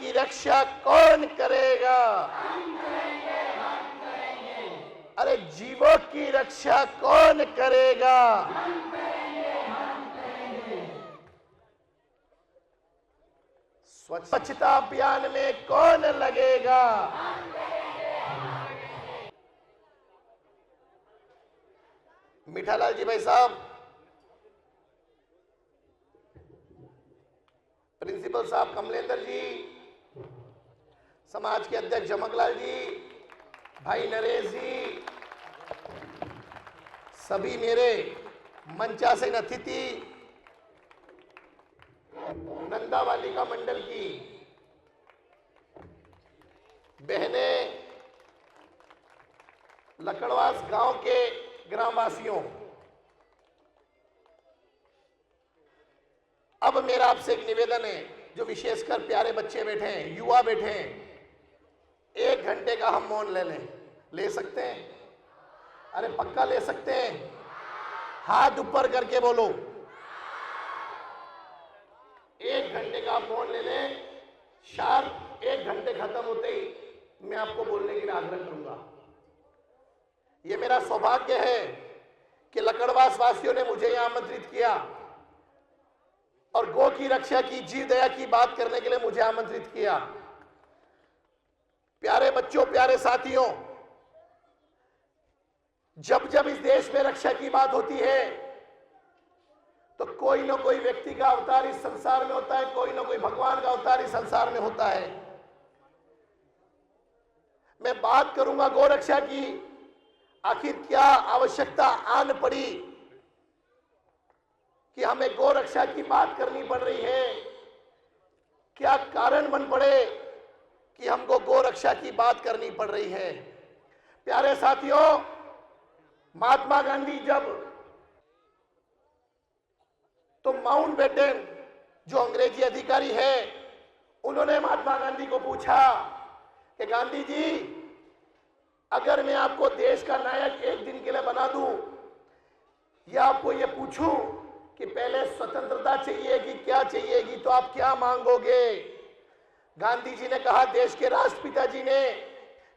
की रक्षा कौन करेगा? अरे जीवों की रक्षा कौन करेगा? स्वच्छता अभियान में कौन लगेगा? मीठालाल जी भाई साहब, प्रिंसिपल साहब कमलेंद्र जी, समाज के अध्यक्ष जमकलाल जी, भाई नरेश जी, सभी मेरे मंचासीन अतिथि, नंदा बालिका मंडल की बहनें, लकड़वास गांव के ग्रामवासियों, अब मेरा आपसे एक निवेदन है, जो विशेषकर प्यारे बच्चे बैठे हैं, युवा बैठे हैं, 1 घंटे का हम मौन ले सकते हैं? अरे पक्का ले सकते हैं? हाथ ऊपर करके बोलो। 1 घंटे का आप मौन ले लें। शार्प 1 घंटे खत्म होते ही मैं आपको बोलने के लिए आग्रह करूंगा। ये मेरा सौभाग्य है कि लकड़वास वासियों ने मुझे यहां आमंत्रित किया और गौ की रक्षा की, जीव दया की बात करने के लिए मुझे आमंत्रित किया। प्यारे बच्चों, प्यारे साथियों, जब जब इस देश में रक्षा की बात होती है तो कोई ना कोई व्यक्ति का अवतार इस संसार में होता है, कोई ना कोई भगवान का अवतार इस संसार में होता है। मैं बात करूंगा गौ रक्षा की। आखिर क्या आवश्यकता आन पड़ी कि हमें गौ रक्षा की बात करनी पड़ रही है? क्या कारण बन पड़े कि हमको गौ रक्षा की बात करनी पड़ रही है? प्यारे साथियों, महात्मा गांधी तो माउंटबेटन जो अंग्रेजी अधिकारी है, उन्होंने महात्मा गांधी को पूछा कि गांधी जी, अगर मैं आपको देश का नायक 1 दिन के लिए बना दूं या आपको ये पूछूं कि पहले स्वतंत्रता चाहिए क्या चाहिएगी, तो आप क्या मांगोगे? गांधी जी ने कहा, देश के राष्ट्रपिता जी ने,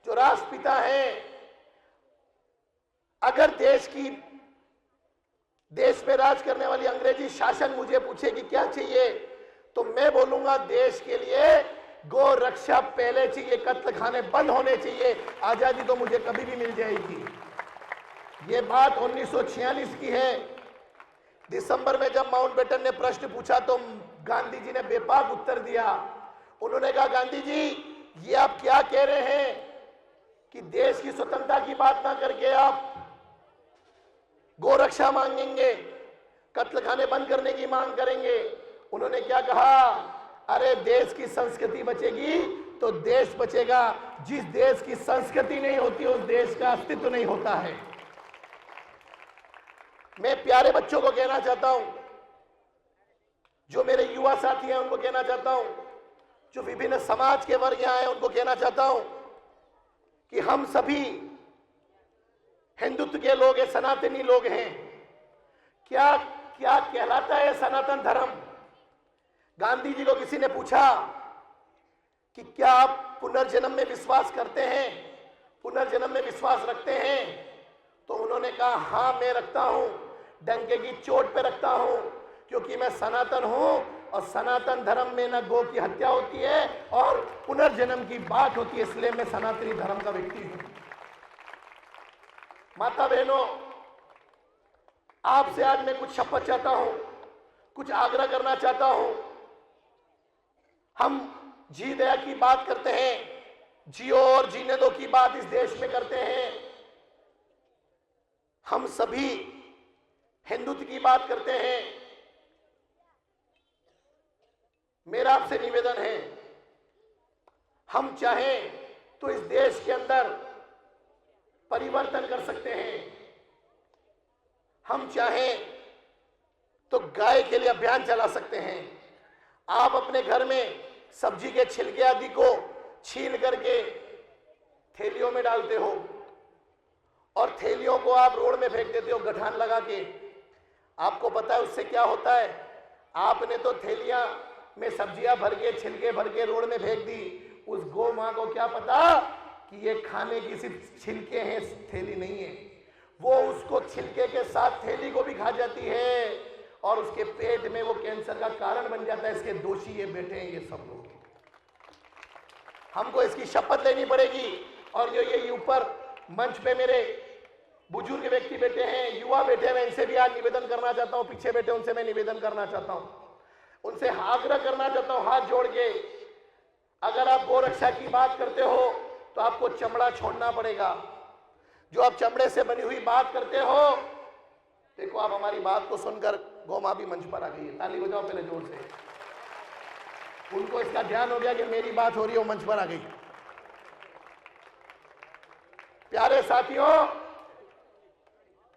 जो राष्ट्रपिता हैं, अगर देश में राज करने वाली अंग्रेजी शासन मुझे पूछे कि क्या चाहिए, तो मैं बोलूंगा देश के लिए गौ रक्षा पहले चाहिए, कत्ल खाने बंद होने चाहिए, आजादी तो मुझे कभी भी मिल जाएगी। ये बात 1946 की है। दिसंबर में जब माउंटबेटन ने प्रश्न पूछा तो गांधी जी ने बेपाक उत्तर दिया। उन्होंने कहा, गांधी जी, ये आप क्या कह रहे हैं कि देश की स्वतंत्रता की बात ना करके आप गौ रक्षा मांगेंगे, कत्ल खाने बंद करने की मांग करेंगे? उन्होंने क्या कहा, अरे देश की संस्कृति बचेगी तो देश बचेगा। जिस देश की संस्कृति नहीं होती उस देश का अस्तित्व नहीं होता है। मैं प्यारे बच्चों को कहना चाहता हूं, जो मेरे युवा साथी हैं उनको कहना चाहता हूं, जो विभिन्न समाज के वर्ग यहां हैं उनको कहना चाहता हूं कि हम सभी हिंदुत्व के लोग हैं, सनातनी लोग हैं। क्या क्या कहलाता है सनातन धर्म? गांधी जी को किसी ने पूछा कि क्या आप पुनर्जन्म में विश्वास करते हैं, पुनर्जन्म में विश्वास रखते हैं? तो उन्होंने कहा, हां मैं रखता हूं, डंके की चोट पे रखता हूं, क्योंकि मैं सनातन हूं और सनातन धर्म में न गौ की हत्या होती है और पुनर्जन्म की बात होती है, इसलिए मैं सनातनी धर्म का व्यक्ति हूं। माता बहनों, आपसे आज मैं कुछ शपथ चाहता हूं, कुछ आग्रह करना चाहता हूं। हम जी दया की बात करते हैं, जियो और जीने दो की बात इस देश में करते हैं, हम सभी हिंदुत्व की बात करते हैं। मेरा आपसे निवेदन है, हम चाहें तो इस देश के अंदर परिवर्तन कर सकते हैं। हम चाहें तो गाय के लिए अभियान चला सकते हैं। आप अपने घर में सब्जी के छिलके आदि को छील करके थैलियों में डालते हो और थैलियों को आप रोड में फेंक देते हो गठान लगा के। आपको पता है उससे क्या होता है? आपने तो थैलियां मैं सब्जियां भर के छिलके भर के रोड में फेंक दी। उस गौ माँ को क्या पता कि ये खाने की सिर्फ छिलके हैं, थैली नहीं है। वो उसको छिलके के साथ थैली को भी खा जाती है और उसके पेट में वो कैंसर का कारण बन जाता है। इसके दोषी ये बैठे हैं, ये सब लोग। हमको इसकी शपथ लेनी पड़ेगी। और जो ये ऊपर मंच पे मेरे बुजुर्ग व्यक्ति बैठे हैं, युवा बैठे हैं, मैं इनसे भी आज निवेदन करना चाहता हूं। पीछे बैठे उनसे मैं निवेदन करना चाहता हूं, उनसे आग्रह करना चाहता हूं हाथ जोड़ के, अगर आप गौरक्षा की बात करते हो तो आपको चमड़ा छोड़ना पड़ेगा। जो आप चमड़े से बनी हुई बात करते हो, देखो आप हमारी बात को सुनकर गौ मां भी मंच पर आ गई है। ताली बजाओ पहले जोर से। उनको इसका ध्यान हो गया कि मेरी बात हो रही है, वो मंच पर आ गई। प्यारे साथियों,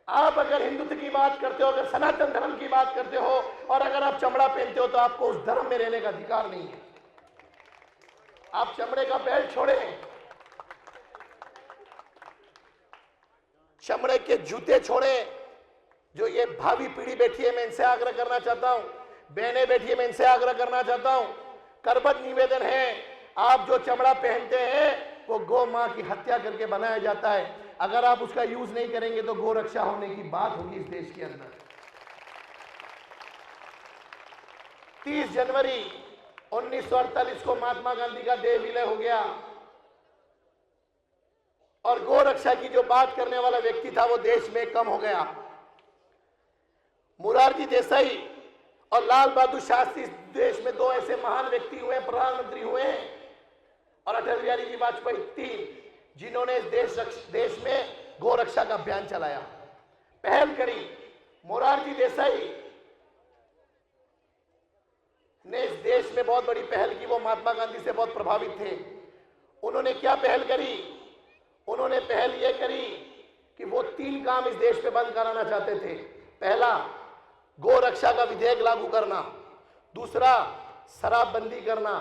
आप अगर हिंदुत्व की बात करते हो, अगर सनातन धर्म की बात करते हो और अगर आप चमड़ा पहनते हो तो आपको उस धर्म में रहने का अधिकार नहीं है। आप चमड़े का बेल्ट छोड़ें, चमड़े के जूते छोड़ें। जो ये भावी पीढ़ी बैठी है, मैं इनसे आग्रह करना चाहता हूं, बहनें बैठी है, मैं इनसे आग्रह करना चाहता हूं, करबद्ध निवेदन है, आप जो चमड़ा पहनते हैं वो गौ मां की हत्या करके बनाया जाता है। अगर आप उसका यूज नहीं करेंगे तो गौ रक्षा होने की बात होगी इस देश के अंदर। 30 जनवरी 1948 को महात्मा गांधी का देह विलय हो गया और गौ रक्षा की जो बात करने वाला व्यक्ति था वो देश में कम हो गया। मोरारजी देसाई और लाल बहादुर शास्त्री देश में दो ऐसे महान व्यक्ति हुए, प्रधानमंत्री हुए हैं, और अटल बिहारी जी वाजपेयी 3, जिन्होंने इस देश में गौ रक्षा का अभियान चलाया, पहल करी। मोरारजी देसाई ने इस देश में बहुत बड़ी पहल की, वो महात्मा गांधी से बहुत प्रभावित थे। उन्होंने क्या पहल करी? उन्होंने पहल यह करी कि वो 3 काम इस देश में बंद कराना चाहते थे। पहला, गौ रक्षा का विधेयक लागू करना, दूसरा शराबबंदी करना,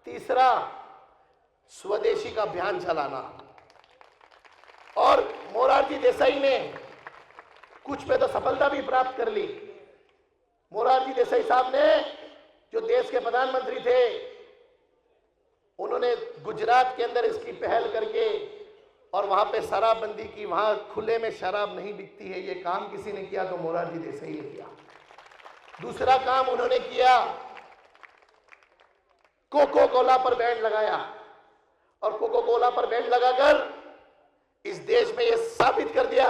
तीसरा स्वदेशी का अभियान चलाना। और मोरारजी देसाई ने कुछ पे तो सफलता भी प्राप्त कर ली। मोरारजी देसाई साहब ने, जो देश के प्रधानमंत्री थे, उन्होंने गुजरात के अंदर इसकी पहल करके और वहां पे शराबबंदी की, वहां खुले में शराब नहीं बिकती है। ये काम किसी ने किया तो मोरारजी देसाई ने किया। दूसरा काम उन्होंने किया, कोको कोला पर बैन लगाया और कोको कोला पर बैन लगाकर इस देश में यह साबित कर दिया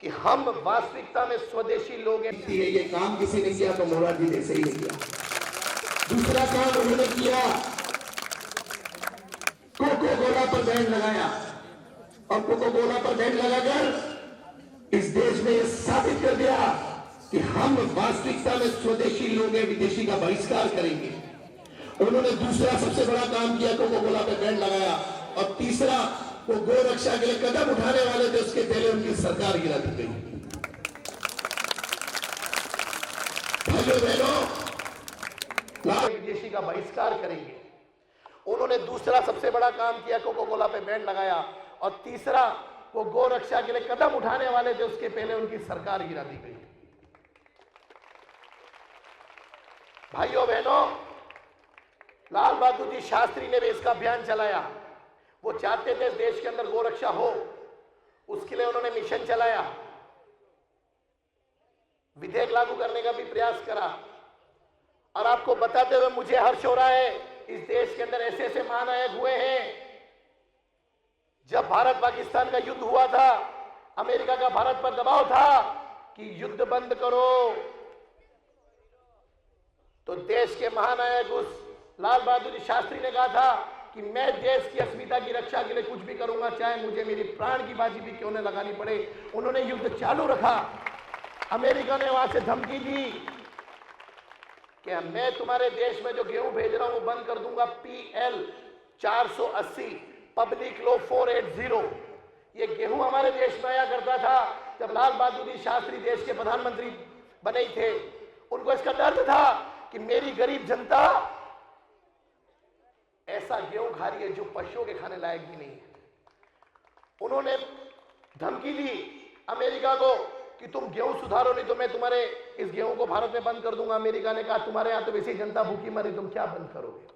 कि हम वास्तविकता में स्वदेशी लोग हैं। ये काम किसी ने किया तो मोरारजी देसाई ने किया। दूसरा काम उन्होंने किया, कोको कोला पर बैन लगाया और कोको कोला पर बैन लगाकर इस देश में यह साबित कर दिया कि हम वास्तविकता में स्वदेशी लोग हैं, विदेशी का बहिष्कार करेंगे। उन्होंने दूसरा सबसे बड़ा काम किया, कोको कोला पे बैन लगाया, और तीसरा, वो गौ रक्षा के लिए कदम उठाने वाले थे, उसके पहले उनकी सरकार गिरा दी गई। भाइयों बहनों, विदेशी का बहिष्कार करेंगे। उन्होंने दूसरा सबसे बड़ा काम किया, कोको कोला पे बैन लगाया, और तीसरा, वो गौ रक्षा के लिए कदम उठाने वाले थे, उसके पहले उनकी सरकार गिरा दी गई। भाइयों बहनों, लाल बहादुर जी शास्त्री ने भी इसका अभियान चलाया। वो चाहते थे देश के अंदर गौ रक्षा हो, उसके लिए उन्होंने मिशन चलाया, विधेयक लागू करने का भी प्रयास करा। और आपको बताते हुए मुझे हर्ष हो रहा है, इस देश के अंदर ऐसे ऐसे महानायक हुए हैं। जब भारत पाकिस्तान का युद्ध हुआ था, अमेरिका का भारत पर दबाव था कि युद्ध बंद करो, तो देश के महानायक उस लाल बहादुर शास्त्री ने कहा था कि मैं देश की अस्मिता की रक्षा के लिए कुछ भी करूंगा, चाहे मुझे मेरी प्राण की बाजी भी क्यों न लगानी पड़े। उन्होंने युद्ध चालू रखा। अमेरिका ने वहां से धमकी दी कि मैं तुम्हारे देश में जो गेहूं भेज रहा हूं वो बंद कर दूंगा। PL 480, पब्लिक लॉ 480, ये गेहूं हमारे देश में आया करता था जब लाल बहादुर शास्त्री देश के प्रधानमंत्री बने थे। उनको इसका दर्द था कि मेरी गरीब जनता ऐसा गेहूं खा रही है जो पशुओं के खाने लायक भी नहीं है। उन्होंने धमकी दी अमेरिका को कि तुम गेहूं सुधारो नहीं तो मैं तुम्हारे इस गेहूं को भारत में बंद कर दूंगा। अमेरिका ने कहा तुम्हारे यहां तो वैसे ही जनता भूखी मरी, तुम क्या बंद करोगे।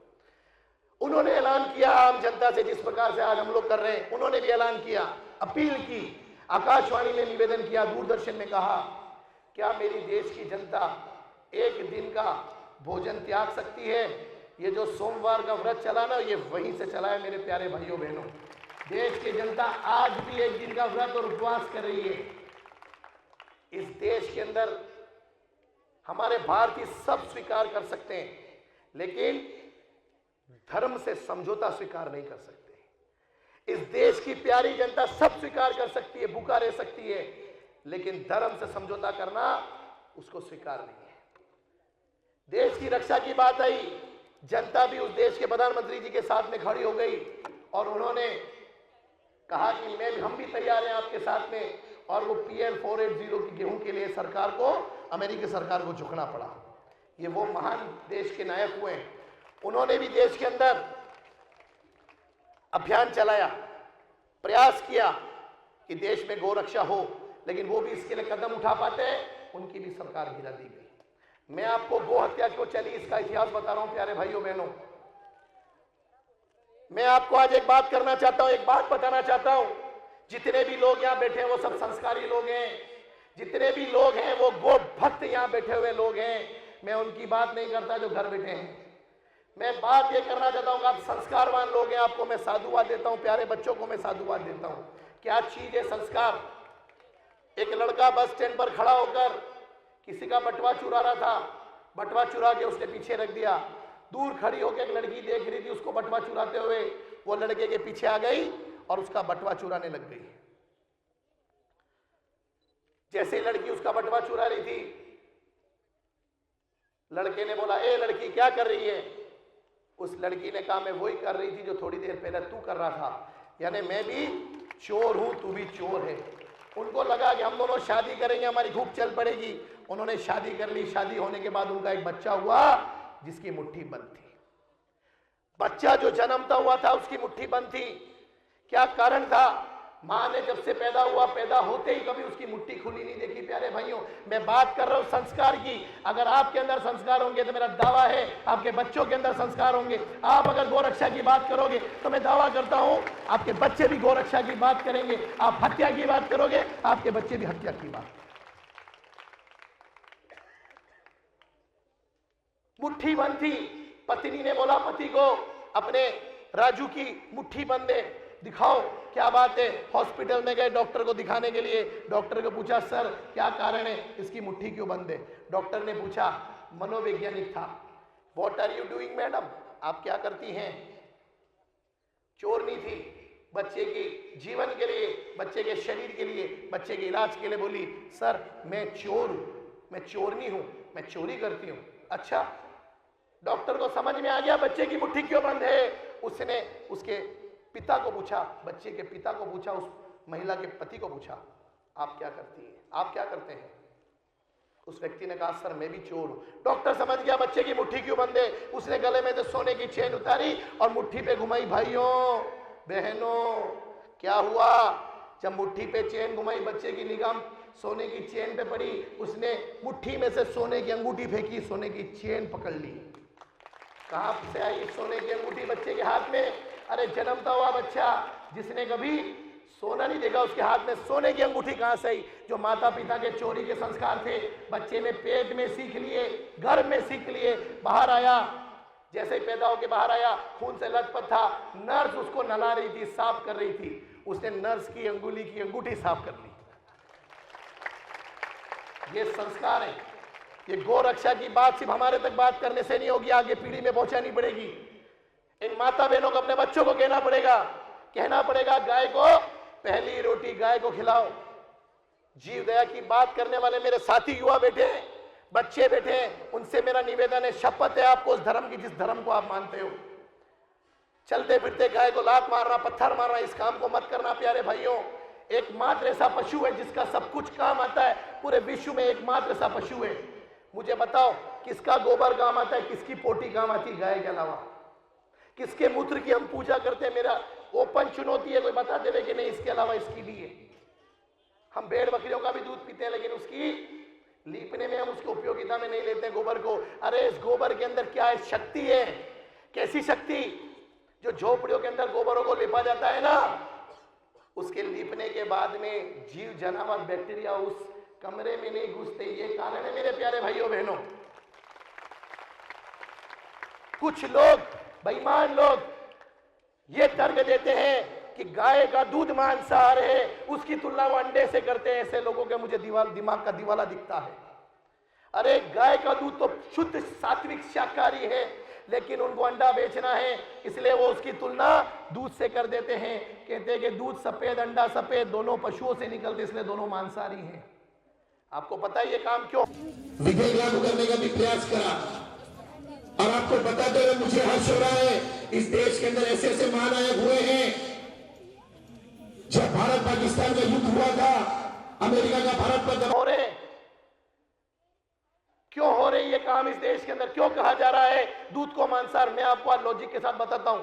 उन्होंने ऐलान किया आम जनता से, जिस प्रकार से आज हम लोग कर रहे हैं, उन्होंने भी ऐलान किया, अपील की, आकाशवाणी में निवेदन किया, दूरदर्शन में कहा, क्या मेरी देश की जनता एक दिन का भोजन त्याग सकती है। ये जो सोमवार का व्रत चला ना, ये वहीं से चला है मेरे प्यारे भाइयों बहनों। देश की जनता आज भी एक दिन का व्रत और उपवास कर रही है। इस देश के अंदर हमारे भारतीय सब स्वीकार कर सकते हैं, लेकिन धर्म से समझौता स्वीकार नहीं कर सकते। इस देश की प्यारी जनता सब स्वीकार कर सकती है, भूखा रह सकती है, लेकिन धर्म से समझौता करना उसको स्वीकार नहीं है। देश की रक्षा की बात आई, जनता भी उस देश के प्रधानमंत्री जी के साथ में खड़ी हो गई और उन्होंने कहा कि हम भी तैयार हैं आपके साथ में। और वो PL 480 की गेहूं के लिए सरकार को, अमेरिकी सरकार को झुकना पड़ा। ये वो महान देश के नायक हुए। उन्होंने भी देश के अंदर अभियान चलाया, प्रयास किया कि देश में गौ रक्षा हो, लेकिन वो भी इसके लिए कदम उठा पाते, उनकी भी सरकार गिरा दी गई। मैं आपको गौ हत्या क्यों चली इसका इतिहास बता रहा हूं प्यारे भाइयों बहनों। मैं आपको आज एक बात करना चाहता हूं, एक बात बताना चाहता हूं। जितने भी लोग यहां बैठे हैं वो सब संस्कारी लोग हैं, जितने भी लोग हैं वो गौ भक्त यहां बैठे हुए लोग हैं। मैं उनकी बात नहीं करता जो घर बैठे हैं। मैं बात ये करना चाहता हूं, आप संस्कारवान लोग हैं, आपको मैं साधुवाद देता हूं, प्यारे बच्चों को मैं साधुवाद देता हूं। क्या चीज है संस्कार। एक लड़का बस स्टैंड पर खड़ा होकर किसी का बटवा चुरा रहा था, बटवा चुरा के उसने पीछे रख दिया। दूर खड़ी होकर एक लड़की देख रही थी उसको बटवा चुराते हुए, वो लड़के के पीछे आ गई और उसका बटवा चुराने लग गई। जैसे ही लड़की उसका बटवा चुरा रही थी, लड़के ने बोला, ए लड़की क्या कर रही है। उस लड़की ने कहा, मैं वही कर रही थी जो थोड़ी देर पहले तू कर रहा था, यानी मैं भी चोर हूं, तू भी चोर है। उनको लगा कि हम दोनों शादी करेंगे, हमारी खूब चल पड़ेगी। उन्होंने शादी कर ली। शादी होने के बाद उनका एक बच्चा हुआ जिसकी मुट्ठी बंद थी। बच्चा जो जन्मता हुआ था उसकी मुट्ठी बंद थी। क्या कारण था। मां ने जब से पैदा हुआ, पैदा होते ही कभी उसकी मुट्ठी खुली नहीं देखी। प्यारे भाइयों, मैं बात कर रहा हूं संस्कार की। अगर आपके अंदर संस्कार होंगे तो मेरा दावा है आपके बच्चों के अंदर संस्कार होंगे। आप अगर गौरक्षा की बात करोगे तो मैं दावा करता हूं आपके बच्चे भी गौरक्षा की बात करेंगे। आप हत्या की बात करोगे, आपके बच्चे भी हत्या की बात। मुट्ठी बंद थी। पत्नी ने बोला पति को, अपने राजू की मुट्ठी बंद है, दिखाओ क्या बात है। हॉस्पिटल में गए डॉक्टर को दिखाने के लिए। डॉक्टर को पूछा, सर क्या कारण है, इसकी मुट्ठी क्यों बंद है। डॉक्टर ने पूछा, मनोवैज्ञानिक था, what are you doing madam, आप क्या करती हैं। चोरनी थी, बच्चे के जीवन के लिए, बच्चे के शरीर के लिए, बच्चे के इलाज के लिए बोली, सर मैं चोर हूं, मैं चोरनी हूं, मैं चोरी करती हूं। अच्छा, डॉक्टर को समझ में आ गया बच्चे की मुट्ठी क्यों बंद है। उसने उसके पिता को पूछा, बच्चे के पिता को पूछा, उस महिला के पति को पूछा, आप क्या करती हैं, आप क्या करते हैं। उस व्यक्ति ने कहा, सर मैं भी चोर हूं। डॉक्टर समझ गया बच्चे की मुट्ठी क्यों बंद है। उसने गले में से सोने की चेन उतारी और मुट्ठी पे घुमाई। भाइयों बहनों, क्या हुआ, जब मुट्ठी पे चेन घुमाई, बच्चे की निगाह सोने की चेन पे पड़ी। उसने मुट्ठी में से सोने की अंगूठी फेंकी, सोने की चेन पकड़ ली। कहां से आई सोने की अंगूठी बच्चे के हाथ में। अरे जन्मता हुआ बच्चा जिसने कभी सोना नहीं देखा, उसके हाथ में सोने की अंगूठी कहां से आई। जो माता पिता के चोरी के संस्कार थे, बच्चे ने पेट में सीख लिए, गर्भ में सीख लिए। बाहर आया, जैसे ही पैदा होकर बाहर आया, खून से लथपथ था। नर्स उसको नहला रही थी, साफ कर रही थी। उसने नर्स की अंगुली की अंगूठी साफ कर ली। ये संस्कार है। ये गौ रक्षा की बात सिर्फ हमारे तक बात करने से नहीं होगी, आगे पीढ़ी में पहुंचानी पड़ेगी। इन माता बहनों को अपने बच्चों को कहना पड़ेगा, गाय को पहली रोटी गाय को खिलाओ। जीव दया की बात करने वाले मेरे साथी युवा बैठे हैं, बच्चे बैठे हैं, उनसे मेरा निवेदन है, शपथ है आपको उस धर्म की जिस धर्म को आप मानते हो। चलते फिरते गाय को लात मारना, पत्थर मारना, इस काम को मत करना प्यारे भाइयों। एकमात्र ऐसा पशु है जिसका सब कुछ काम आता है, पूरे विश्व में एकमात्र ऐसा पशु है। मुझे बताओ किसका गोबर काम आता है, किसकी पोटी काम आती है गाय के अलावा। किसके मूत्र की हम पूजा करते हैं। मेरा ओपन चुनौती है, कोई बता देवे कि नहीं इसके अलावा इसकी भी है। हम भेड़ बकरियों का भी दूध पीते हैं, लेकिन उसकी लीपने में हम उसकी उपयोगिता में नहीं लेते गोबर को। अरे इस गोबर के अंदर क्या है? शक्ति है। कैसी शक्ति? जो झोपड़ियों के अंदर गोबरों को लिपा जाता है ना, उसके लीपने के बाद में जीव जनावर बैक्टीरिया उस कमरे में नहीं घुसते। ये कारण है मेरे प्यारे भाइयों बहनों। कुछ लोग, बेईमान लोग, ये तर्क देते हैं कि गाय का दूध मांसाहार है, उसकी तुलना वो अंडे से करते हैं। ऐसे लोगों के मुझे दिमाग का दिवाला दिखता है। अरे गाय का दूध तो शुद्ध सात्विक शाकाहारी है, लेकिन उनको अंडा बेचना है, इसलिए वो उसकी तुलना दूध से कर देते हैं। कहते हैं कि दूध सफेद, अंडा सफेद, दोनों पशुओं से निकलते, इसलिए दोनों मांसाहारी हैं। आपको पता है ये काम क्यों? विधेयक लागू करने का भी प्रयास करा, और आपको बताते हुए मुझे हर्ष हो रहा है, इस देश के अंदर ऐसे ऐसे महानायक हुए हैं। जब भारत पाकिस्तान का युद्ध हुआ था, अमेरिका का भारत पर हो रहे, क्यों हो रहे ये काम इस देश के अंदर? क्यों कहा जा रहा है दूध को मांसाहार? मैं आपको आज लॉजिक के साथ बताता हूं,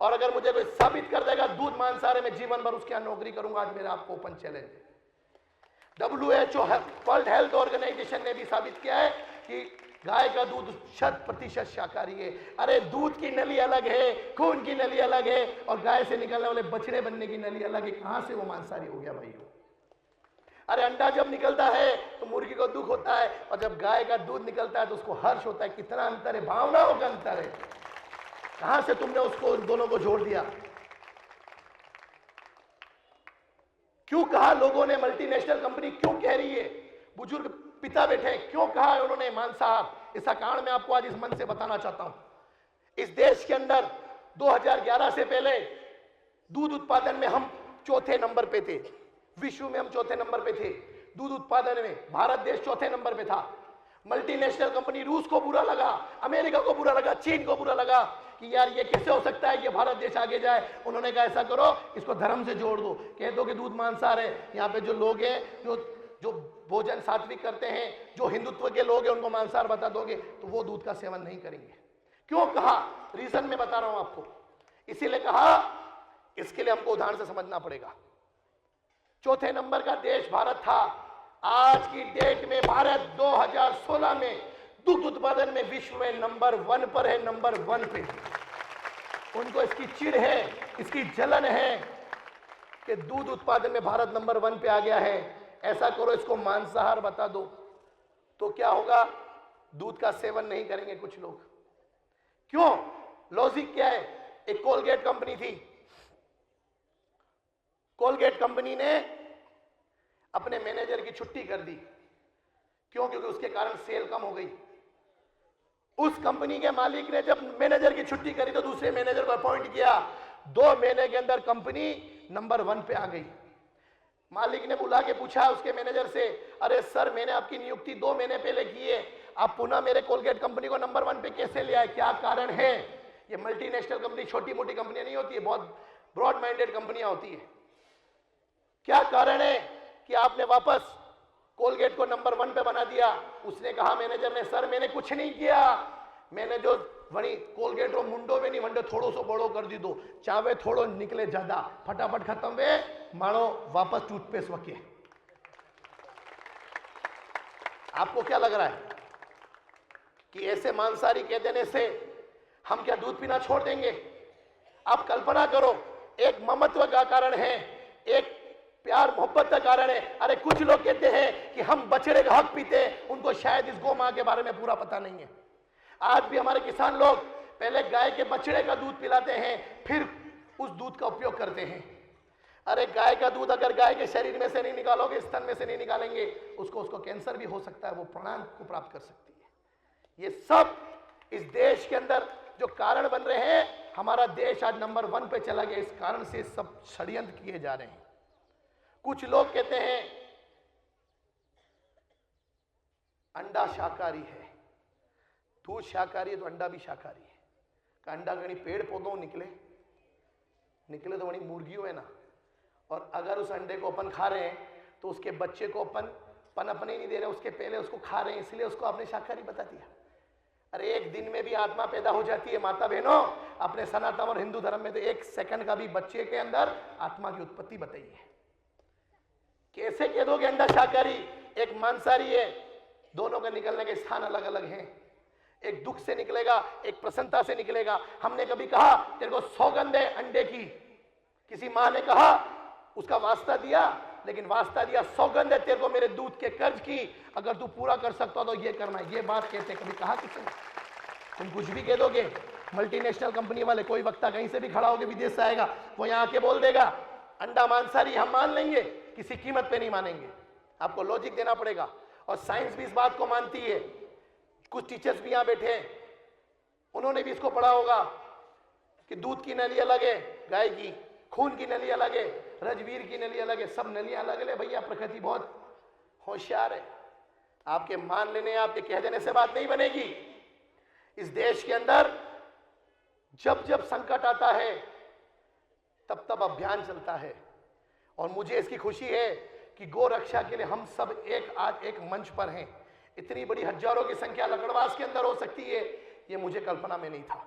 और अगर मुझे कोई साबित कर देगा दूध मांसाहार है, मैं जीवन भर उसके यहां नौकरी करूंगा। आज मेरा आपको ओपन चैलेंज है। WHO वर्ल्ड हेल्थ ऑर्गेनाइजेशन ने भी साबित किया है कि गाय का दूध 100% शाकाहारी है। अरे दूध की नली अलग है, खून की नली अलग है, और गाय से निकलने वाले बछड़े बनने की नली अलग है। कहां से वो मांसाहारी हो गया भाइयों? अरे अंडा जब निकलता है तो मुर्गी को दुख होता है, और जब गाय का दूध निकलता है तो उसको हर्ष होता है। कितना अंतर है, भावनाओं का अंतर है। कहां से तुमने उसको दोनों को जोड़ दिया? क्यों कहा लोगों ने? मल्टीनेशनल कंपनी क्यों कह रही है? बुजुर्ग पिता बैठे हैं, क्यों कहा है उन्होंने मांसाहार? इसका कारण मैं आपको आज इस मन से बताना चाहता हूं। इस देश के अंदर 2011 से पहले दूध उत्पादन में हम चौथे नंबर पे थे। विश्व में हम चौथे नंबर पे थे दूध उत्पादन में। भारत देश चौथे नंबर पे था। मल्टीनेशनल कंपनी रूस को बुरा लगा, अमेरिका को बुरा लगा, चीन को बुरा लगा कि यार ये कैसे हो सकता है कि भारत देश आगे जाए। उन्होंने कहा ऐसा करो, इसको धर्म से जोड़ दो, कह दो कि दूध मांसाहार है। यहाँ पे जो लोग हैं जो भोजन सात्विक करते हैं, जो हिंदुत्व के लोग हैं, उनको मांसाहार बता दोगे तो वो दूध का सेवन नहीं करेंगे। क्यों कहा? रीजन मैं बता रहा हूं आपको। इसीलिए कहा, इसके लिए हमको उदाहरण से समझना पड़ेगा। चौथे नंबर का देश भारत था। आज की डेट में भारत 2016 में दूध उत्पादन में विश्व में नंबर 1 पर है, नंबर 1 पे। उनको इसकी चिढ़ है, इसकी जलन है कि दूध उत्पादन में भारत नंबर 1 पे आ गया है। ऐसा करो, इसको मांसाहार बता दो, तो क्या होगा? दूध का सेवन नहीं करेंगे कुछ लोग। क्यों? लॉजिक क्या है? एक कोलगेट कंपनी थी। कोलगेट कंपनी ने अपने मैनेजर की छुट्टी कर दी। क्यों? क्योंकि उसके कारण सेल कम हो गई। उस कंपनी के मालिक ने जब मैनेजर की छुट्टी करी तो दूसरे मैनेजर को अपॉइंट किया। 2 महीने के अंदर कंपनी नंबर 1 पे आ गई। मालिक ने बुला के पूछा उसके मैनेजर से, अरे सर, मैंने आपकी नियुक्ति 2 महीने पहले की है, आप पुनः मेरे कोलगेट कंपनी को नंबर 1 पे कैसे ले आए? क्या कारण है? ये मल्टीनेशनल कंपनी छोटी मोटी कंपनियां नहीं होती है, बहुत ब्रॉड माइंडेड कंपनियां होती है। क्या कारण है कि आपने वापस कोलगेट को नंबर 1 पे बना दिया? उसने कहा, मैनेजर ने, सर मैंने कुछ नहीं किया, मैंने जो वही कोलगेट रो मुंडो में नहीं वंडे थोड़ो सो बड़ो कर दी दो, चावे थोड़ो निकले ज्यादा, फटाफट खत्म वे मानो वापस टूथपेस्ट वके। आपको क्या लग रहा है कि ऐसे मांसाहारी कह देने से हम क्या दूध पीना छोड़ देंगे? आप कल्पना करो, एक ममत्व का कारण है, एक प्यार मोहब्बत का कारण है। अरे कुछ लोग कहते हैं कि हम बछड़े का हक पीते हैं, उनको शायद इस गौ मां के बारे में पूरा पता नहीं है। आज भी हमारे किसान लोग पहले गाय के बछड़े का दूध पिलाते हैं, फिर उस दूध का उपयोग करते हैं। अरे गाय का दूध अगर गाय के शरीर में से नहीं निकालोगे, स्तन में से नहीं निकालेंगे, उसको कैंसर भी हो सकता है, वो प्राण को प्राप्त कर सकती है। ये सब इस देश के अंदर जो कारण बन रहे हैं, हमारा देश आज नंबर 1 पे चला गया, इस कारण से सब षड्यंत्र किए जा रहे हैं। कुछ लोग कहते हैं अंडा शाकाहारी है, दूध शाकाहारी है तो अंडा भी शाकाहारी है। का अंडा गणी पेड़ पौधों निकले तो वही मुर्गियों है ना, और अगर उस अंडे को अपन खा रहे हैं तो उसके बच्चे को अपन पनपने नहीं दे रहे, उसके पहले उसको खा रहे हैं, इसलिए उसको आपने शाकाहारी बता दिया। अरे एक दिन में भी आत्मा पैदा हो जाती है माता बहनों। अपने सनातन और हिंदू धर्म में तो 1 सेकंड का भी बच्चे के अंदर आत्मा की उत्पत्ति बताई है। कैसे कह दोगे अंडा शाकाहारी, एक मांसाहारी है, दोनों का निकलने के स्थान अलग अलग हैं। एक दुख से निकलेगा, एक प्रसन्नता से निकलेगा। हमने कभी कहा तेरे को सौगंध है अंडे की, किसी मां ने कहा, उसका वास्ता दिया, लेकिन वास्ता दिया सौगंध है तेरे को मेरे दूध के कर्ज की, अगर तू पूरा कर सकता तो ये करना। ये बात कहते कभी कहा किसी ने? तुम कुछ भी कह दोगे, मल्टीनेशनल कंपनी वाले, कोई वक्ता कहीं से भी खड़ा होकर विदेश से आएगा, वो यहाँ आके बोल देगा अंडा मांसाहारी हम मान लेंगे, किसी कीमत पे नहीं मानेंगे। आपको लॉजिक देना पड़ेगा, और साइंस भी इस बात को मानती है। कुछ टीचर्स भी यहाँ बैठे हैं, उन्होंने भी इसको पढ़ा होगा कि दूध की नली अलग है गाय की, खून की नली अलग है, रजवीर की नली अलग है, सब नलियां अलग है। भैया प्रकृति बहुत होशियार है, आपके मान लेने, आपके कह देने से बात नहीं बनेगी। इस देश के अंदर जब जब संकट आता है तब तब अभियान चलता है, और मुझे इसकी खुशी है कि गौ रक्षा के लिए हम सब आज एक मंच पर हैं। इतनी बड़ी हजारों की संख्या लकड़वास के अंदर हो सकती है, ये मुझे कल्पना में नहीं था।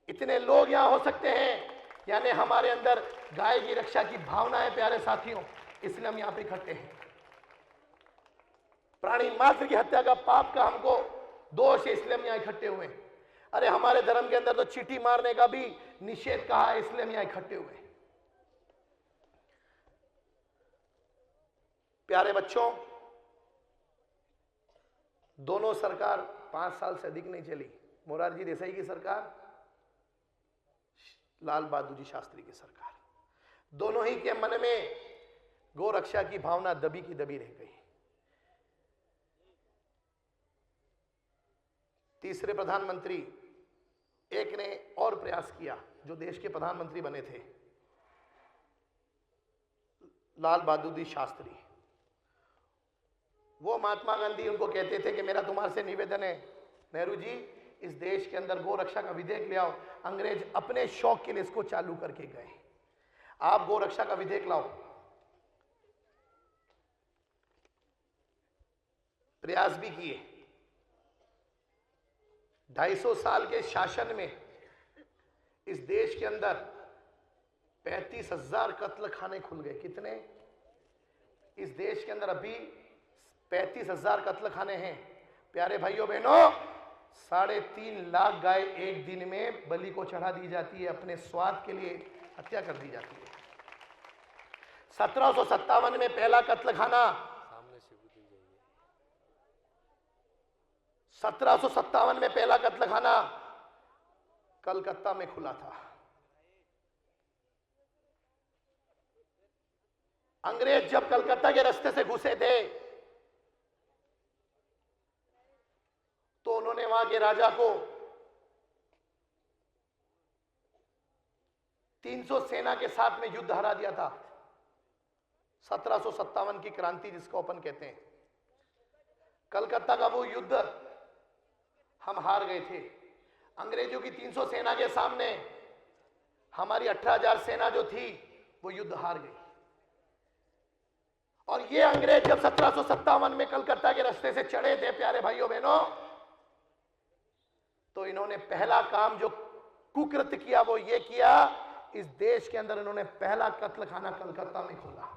इतने लोग यहां हो सकते हैं, यानी हमारे अंदर गाय की रक्षा की भावना है। प्यारे साथियों, इसलिए हम यहां पे इकट्ठे हैं। प्राणी मात्र की हत्या का पाप का हमको दोष है, इसलिए हम यहां इकट्ठे हुए हैं। अरे हमारे धर्म के अंदर तो चींटी मारने का भी निषेध कहा है, इसलिए हम यहां इकट्ठे हुए हैं। प्यारे बच्चों, दोनों सरकार 5 साल से अधिक नहीं चली। मोरारजी देसाई की सरकार, लाल बहादुर शास्त्री की सरकार, दोनों ही के मन में गौ रक्षा की भावना दबी की दबी रह गई। तीसरे प्रधानमंत्री एक ने और प्रयास किया, जो देश के प्रधानमंत्री बने थे, लाल बहादुर शास्त्री। वो महात्मा गांधी उनको कहते थे कि मेरा तुम्हारे से निवेदन है नेहरू जी, इस देश के अंदर गौ रक्षा का विधेयक ले आओ। अंग्रेज अपने शौक के लिए इसको चालू करके गए, आप गौ रक्षा का विधेयक लाओ। प्रयास भी किए। 250 साल के शासन में इस देश के अंदर 35,000 कत्ल खाने खुल गए। कितने? इस देश के अंदर अभी 35,000 कत्ल खाने हैं। प्यारे भाइयों बहनों, 3.5 लाख गाय एक दिन में बलि को चढ़ा दी जाती है, अपने स्वाद के लिए हत्या कर दी जाती है। 1757 में पहला कत्ल खाना, 1757 में पहला कत्ल खाना कलकत्ता में खुला था। अंग्रेज जब कलकत्ता के रास्ते से घुसे थे तो उन्होंने वहां के राजा को 300 सेना के साथ में युद्ध हरा दिया था। 1757 की क्रांति जिसको अपन कहते हैं। कलकत्ता का वो युद्ध हम हार गए थे। अंग्रेजों की 300 सेना के सामने हमारी 18,000 सेना जो थी वो युद्ध हार गई। और ये अंग्रेज जब 1757 में कलकत्ता के रास्ते से चढ़े थे, प्यारे भाइयों बहनों, तो इन्होंने पहला काम जो कुकृत्य किया वो ये किया, इस देश के अंदर इन्होंने पहला कत्ल खाना कलकत्ता में खोला।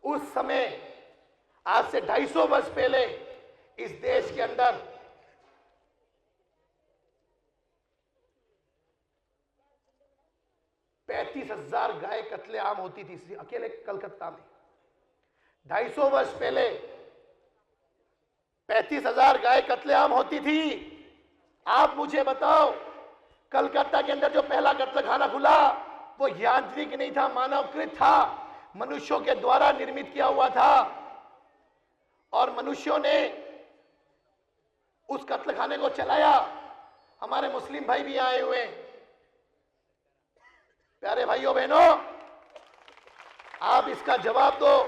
उस समय आज से 250 वर्ष पहले इस देश के अंदर 35,000 गाय कत्लेआम होती थी अकेले कलकत्ता में। 250 वर्ष पहले 35,000 गाय कत्लेआम होती थी। आप मुझे बताओ, कलकत्ता के अंदर जो पहला कत्ल खाना खुला वो यांत्रिक नहीं था, मानवकृत था, मनुष्यों के द्वारा निर्मित किया हुआ था। और मनुष्यों ने उस कत्ल खाने को चलाया। हमारे मुस्लिम भाई भी आए हुए हैं। प्यारे भाइयों बहनों, आप इसका जवाब दो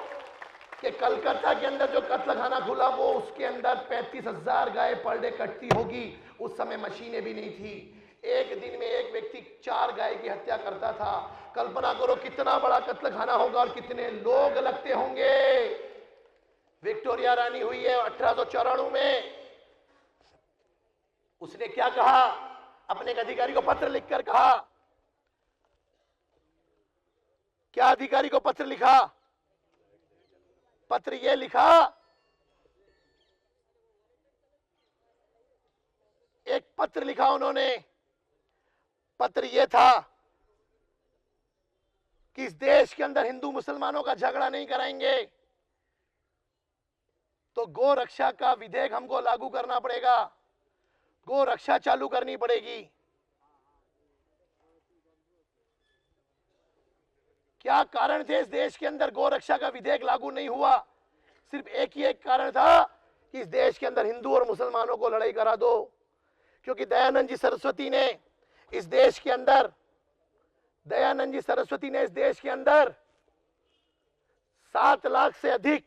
कि कलकत्ता के अंदर जो कत्ल खाना खुला वो उसके अंदर 35,000 गाय पर डे कटती होगी। उस समय मशीनें भी नहीं थी। एक दिन में एक व्यक्ति 4 गाय की हत्या करता था। कल्पना करो कितना बड़ा कत्ल खाना होगा और कितने लोग लगते होंगे। विक्टोरिया रानी हुई है 1894 में। उसने क्या कहा? अपने एक अधिकारी को पत्र लिखकर कहा, क्या अधिकारी को पत्र लिखा? पत्र ये लिखा, एक पत्र लिखा उन्होंने। पत्र ये था कि इस देश के अंदर हिंदू मुसलमानों का झगड़ा नहीं कराएंगे तो गो रक्षा का विधेयक हमको लागू करना पड़ेगा, गो रक्षा चालू करनी पड़ेगी। क्या कारण थे इस देश के अंदर गो रक्षा का विधेयक लागू नहीं हुआ? सिर्फ एक ही एक कारण था कि इस देश के अंदर हिंदू और मुसलमानों को लड़ाई करा दो। क्योंकि दयानंद जी सरस्वती ने इस देश के अंदर 7 लाख से अधिक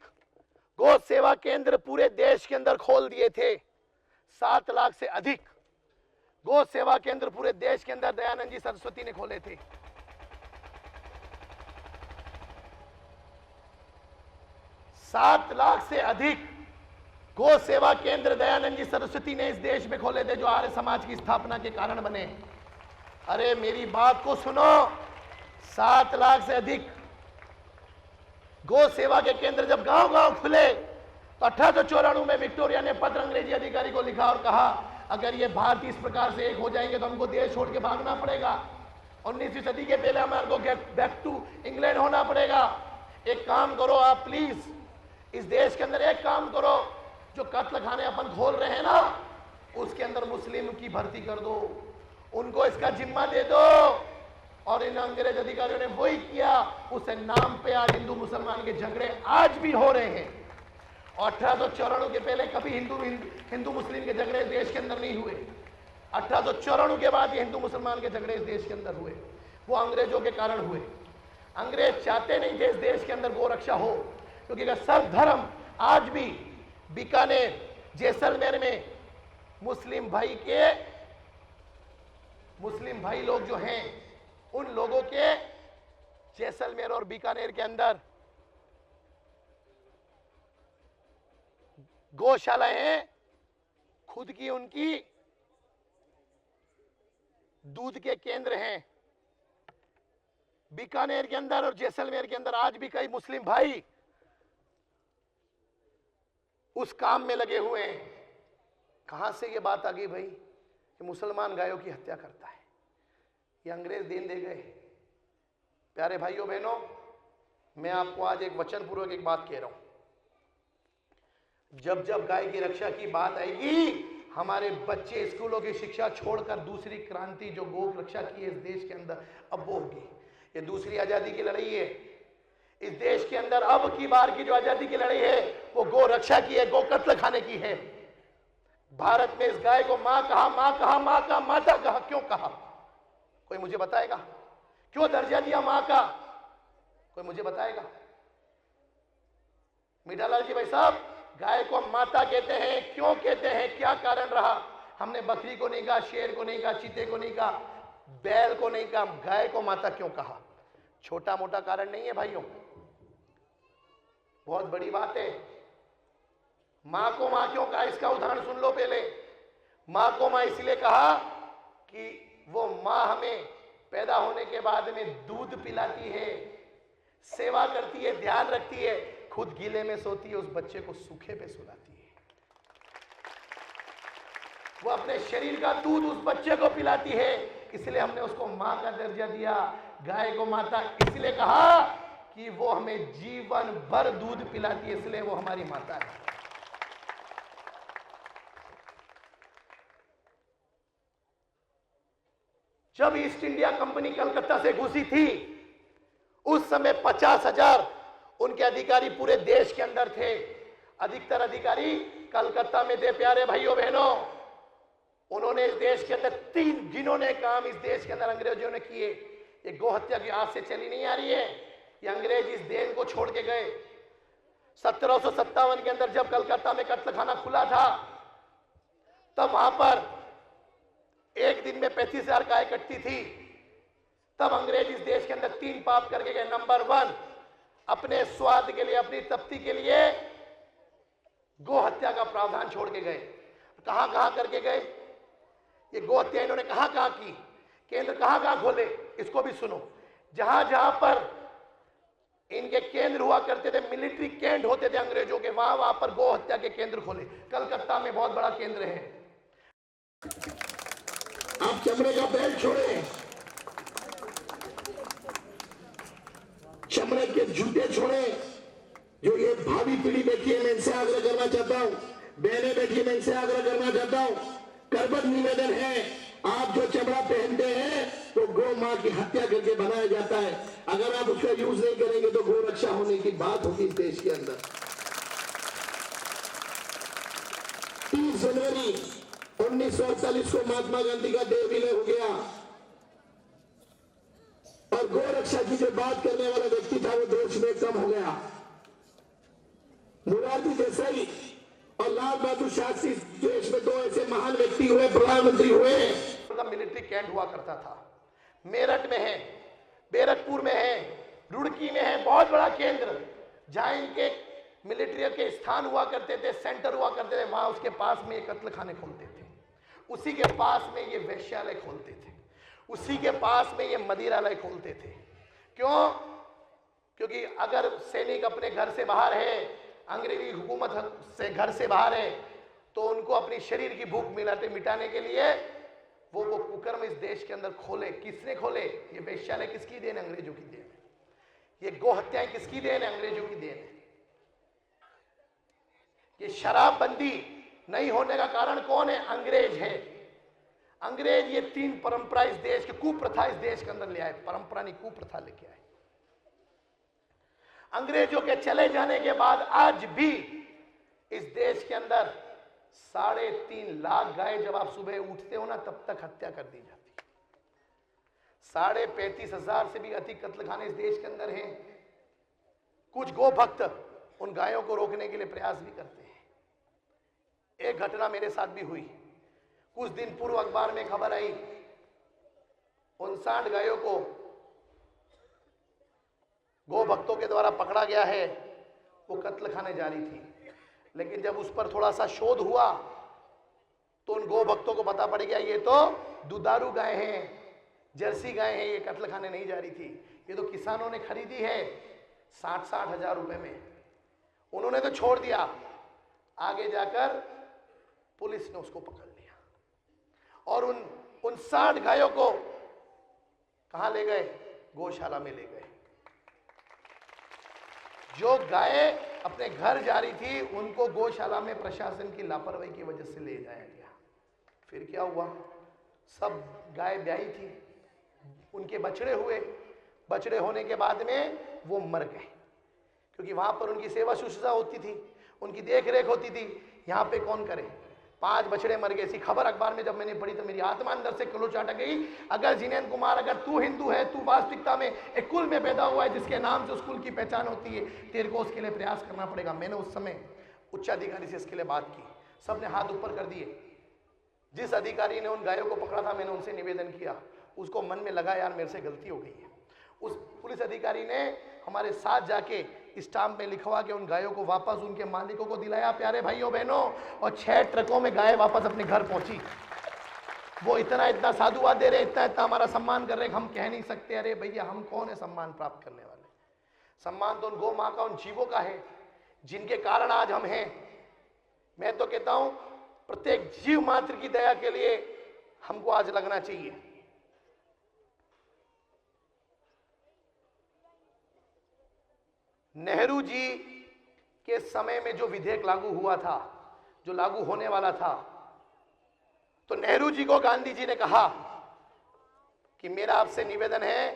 गौ सेवा केंद्र पूरे देश के अंदर खोल दिए थे। 7 लाख से अधिक गौ सेवा केंद्र पूरे देश के अंदर दयानंद जी सरस्वती ने खोले थे। 7 लाख से अधिक गौ सेवा केंद्र दयानंद जी सरस्वती ने इस देश में खोले थे, जो आर्य समाज की स्थापना के कारण बने। अरे मेरी बात को सुनो, 7 लाख से अधिक गौ सेवा के केंद्र जब गांव गांव खुले तो 1894 में विक्टोरिया ने पत्र अंग्रेजी अधिकारी को लिखा और कहा, अगर ये भारत इस प्रकार से एक हो जाएंगे तो हमको देश छोड़ के भागना पड़ेगा। 19वीं सदी के पहले हमारे को बैक टू इंग्लैंड होना पड़ेगा। एक काम करो आप प्लीज, इस देश के अंदर एक काम करो, जो कत्ल खाने अपन खोल रहे हैं ना, उसके अंदर मुस्लिम की भर्ती कर दो, उनको इसका जिम्मा दे दो। और इन अंग्रेज अधिकारियों ने वही किया। उस नाम पे आज हिंदू मुसलमान के झगड़े आज भी हो रहे हैं। और 1894 के पहले कभी हिंदू मुस्लिम के झगड़े देश के अंदर नहीं हुए। 1894 के बाद ये हिंदू मुसलमान के झगड़े इस देश के अंदर हुए, वो अंग्रेजों के कारण हुए। अंग्रेज चाहते नहीं थे इस देश के अंदर गो रक्षा हो, क्योंकि अगर सर्व धर्म आज भी बीकानेर जैसलमेर में मुस्लिम भाई लोग जो हैं, उन लोगों के जैसलमेर और बीकानेर के अंदर गौशालाएं हैं, खुद की उनकी दूध के केंद्र हैं। बीकानेर के अंदर और जैसलमेर के अंदर आज भी कई मुस्लिम भाई उस काम में लगे हुए हैं। कहां से ये बात आ गई भाई कि मुसलमान गायों की हत्या करता है? ये अंग्रेज देन दे गए। प्यारे भाइयों बहनों, मैं आपको आज एक वचन पूर्वक एक बात कह रहा हूं, जब जब गाय की रक्षा की बात आएगी, हमारे बच्चे स्कूलों की शिक्षा छोड़कर दूसरी क्रांति जो गौ रक्षा की है इस देश के अंदर, अब वो होगी। ये दूसरी आजादी की लड़ाई है इस देश के अंदर। अब की बार की जो आजादी की लड़ाई है वो गौ रक्षा की है, गौ कत्ल खाने की है। भारत में इस गाय को मां कहा, मां का माता कहा, क्यों कहा? कोई मुझे बताएगा? क्यों दर्जा दिया मां का? कोई मुझे बताएगा? मीठालाल जी भाई साहब, गाय को माता कहते हैं, क्यों कहते हैं, क्या कारण रहा? हमने बकरी को नहीं कहा, शेर को नहीं कहा, चीते को नहीं कहा, बैल को नहीं कहा, गाय को माता क्यों कहा? छोटा मोटा कारण नहीं है भाइयों, बहुत बड़ी बात है। मां को मां क्यों कहा, इसका उदाहरण सुन लो पहले। मां को मां इसलिए कहा कि वो मां हमें पैदा होने के बाद में दूध पिलाती है, सेवा करती है, ध्यान रखती है, खुद गीले में सोती है, उस बच्चे को सूखे पे सुलाती है, वो अपने शरीर का दूध उस बच्चे को पिलाती है। इसलिए हमने उसको मां का दर्जा दिया। गाय को माता इसलिए कहा कि वो हमें जीवन भर दूध पिलाती है, इसलिए वो हमारी माता है। जब ईस्ट इंडिया कंपनी कलकत्ता से घुसी थी, उस समय 50,000 उनके अधिकारी पूरे देश के अंदर थे। अधिकतर अधिकारी कलकत्ता में थे। प्यारे भाइयों बहनों, उन्होंने इस देश के अंदर 3 जिन्होंने काम इस देश के अंदर अंग्रेजों ने किए। ये गोहत्या की आज से चली नहीं आ रही है, ये अंग्रेज इस देश को छोड़ के गए। 1757 के अंदर जब कलकत्ता में कत्लखाना खुला था, तब वहां पर एक दिन में 35,000 गाय कटती थी। तब अंग्रेज इस देश के अंदर 3 पाप करके गए। नंबर 1, अपने स्वाद के लिए, अपनी तृप्ति के लिए गो हत्या का प्रावधान छोड़ के गए। कहां कहां करके गए ये गो हत्या? इन्होंने कहां कहां की, केंद्र कहां कहां खोले, इसको भी सुनो। जहां जहां पर इनके केंद्र हुआ करते थे, मिलिट्री कैंट होते थे अंग्रेजों के, वहां पर गौ हत्या के केंद्र खोले। कलकत्ता में बहुत बड़ा केंद्र है। आप चमड़े का बेल्ट छोड़े, चमड़े के जूते छोड़े। जो ये भावी पीढ़ी बैठी है, मैं इनसे आग्रह करना चाहता हूं, बहनें बैठी है, मैं इनसे आग्रह करना चाहता हूं, करबद्ध निवेदन है, आप जो चमड़ा पहनते हैं तो गौ मां की हत्या करके बनाया जाता है। अगर आप उसका यूज नहीं करेंगे तो गौ रक्षा होने की बात होगी इस देश के अंदर। 30 जनवरी 1948 को महात्मा गांधी का देह विलय हो गया और गौ रक्षा की जो बात करने वाला व्यक्ति था वो देश में कम हो गया। मुरारजी देसाई और लाल बहादुर शास्त्री देश में दो ऐसे महान व्यक्ति हुए, प्रधानमंत्री हुए। मिलिट्री कैंट हुआ करता था, मेरठ में है, बैरकपुर में है, रुड़की में है, बहुत बड़ा केंद्र जहां इनके मिलिट्री के स्थान हुआ करते थे, सेंटर हुआ करते थे। वहां उसके पास में ये कत्ल खाने खोलते थे, उसी के पास में ये वेश्यालय खोलते थे, उसी के पास में ये मदिरालय खोलते थे। क्यों? क्योंकि अगर सैनिक अपने घर से बाहर है, अंग्रेजी हुकूमत से घर से बाहर है, तो उनको अपनी शरीर की भूख मिटाने के लिए वो कुकर्म इस देश के अंदर खोले। किसने खोले? ये वेश्यालय किसकी देन? अंग्रेजों की देन। ये गो हत्याएं किसकी देन? अंग्रेजों की देन। ये शराबबंदी नहीं होने का कारण कौन है? अंग्रेज है। अंग्रेज ये 3 परंपरा इस देश की, कुप्रथा इस देश के अंदर ले आए। परंपरा नहीं, कुप्रथा लेके आए। अंग्रेजों के चले जाने के बाद आज भी इस देश के अंदर 3.5 लाख गाय, जब आप सुबह उठते हो ना तब तक हत्या कर दी जाती। 35,500 से भी अधिक कत्लखाने इस देश के अंदर हैं। कुछ गो भक्त उन गायों को रोकने के लिए प्रयास भी करते हैं। एक घटना मेरे साथ भी हुई। कुछ दिन पूर्व अखबार में खबर आई, 59 गायों को गो भक्तों के द्वारा पकड़ा गया है। वो कत्ल खाने जा रही थी, लेकिन जब उस पर थोड़ा सा शोध हुआ तो उन गो भक्तों को पता पड़ गया ये तो दुधारू गाय हैं, जर्सी गाय हैं, ये कत्ल खाने नहीं जा रही थी। ये तो किसानों ने खरीदी है 60-60 हजार रुपए में। उन्होंने तो छोड़ दिया, आगे जाकर पुलिस ने उसको पकड़ लिया और उन 60 गायों को कहां ले गए? गौशाला में ले गए। जो गाय अपने घर जा रही थी उनको गौशाला में प्रशासन की लापरवाही की वजह से ले जाया गया। फिर क्या हुआ? सब गाय ब्याही थी, उनके बछड़े हुए। बछड़े होने के बाद में वो मर गए, क्योंकि वहां पर उनकी सेवा शुश्रूषा होती थी, उनकी देख रेख होती थी। यहाँ पे कौन करे? 5 बछड़े मर गए। ऐसी खबर अखबार में जब मैंने पढ़ी तो मेरी आत्मा अंदर से कलोच अटक गई। अगर जिनेंद्र कुमार, अगर तू हिंदू है, तू वास्तविकता में एक कुल में पैदा हुआ है जिसके नाम से उस कुल की पहचान होती है, तेरे को उसके लिए प्रयास करना पड़ेगा। मैंने उस समय उच्चाधिकारी से इसके लिए बात की, सबने हाथ ऊपर कर दिए। जिस अधिकारी ने उन गायों को पकड़ा था, मैंने उनसे निवेदन किया, उसको मन में लगा यार मेरे से गलती हो गई है। उस पुलिस अधिकारी ने हमारे साथ जाके स्टाम्प में लिखवा के उन गायों को वापस उनके मालिकों को दिलाया। प्यारे भाइयों बहनों, और 6 ट्रकों में गाय वापस अपने घर पहुंची। वो इतना साधुवाद दे रहे, इतना हमारा सम्मान कर रहे, हम कह नहीं सकते अरे भैया हम कौन है सम्मान प्राप्त करने वाले। सम्मान तो उन गौ माँ का, उन जीवों का है जिनके कारण आज हम हैं। मैं तो कहता हूं प्रत्येक जीव मात्र की दया के लिए हमको आज लगना चाहिए। नेहरू जी के समय में जो विधेयक लागू हुआ था, जो लागू होने वाला था, तो नेहरू जी को गांधी जी ने कहा कि मेरा आपसे निवेदन है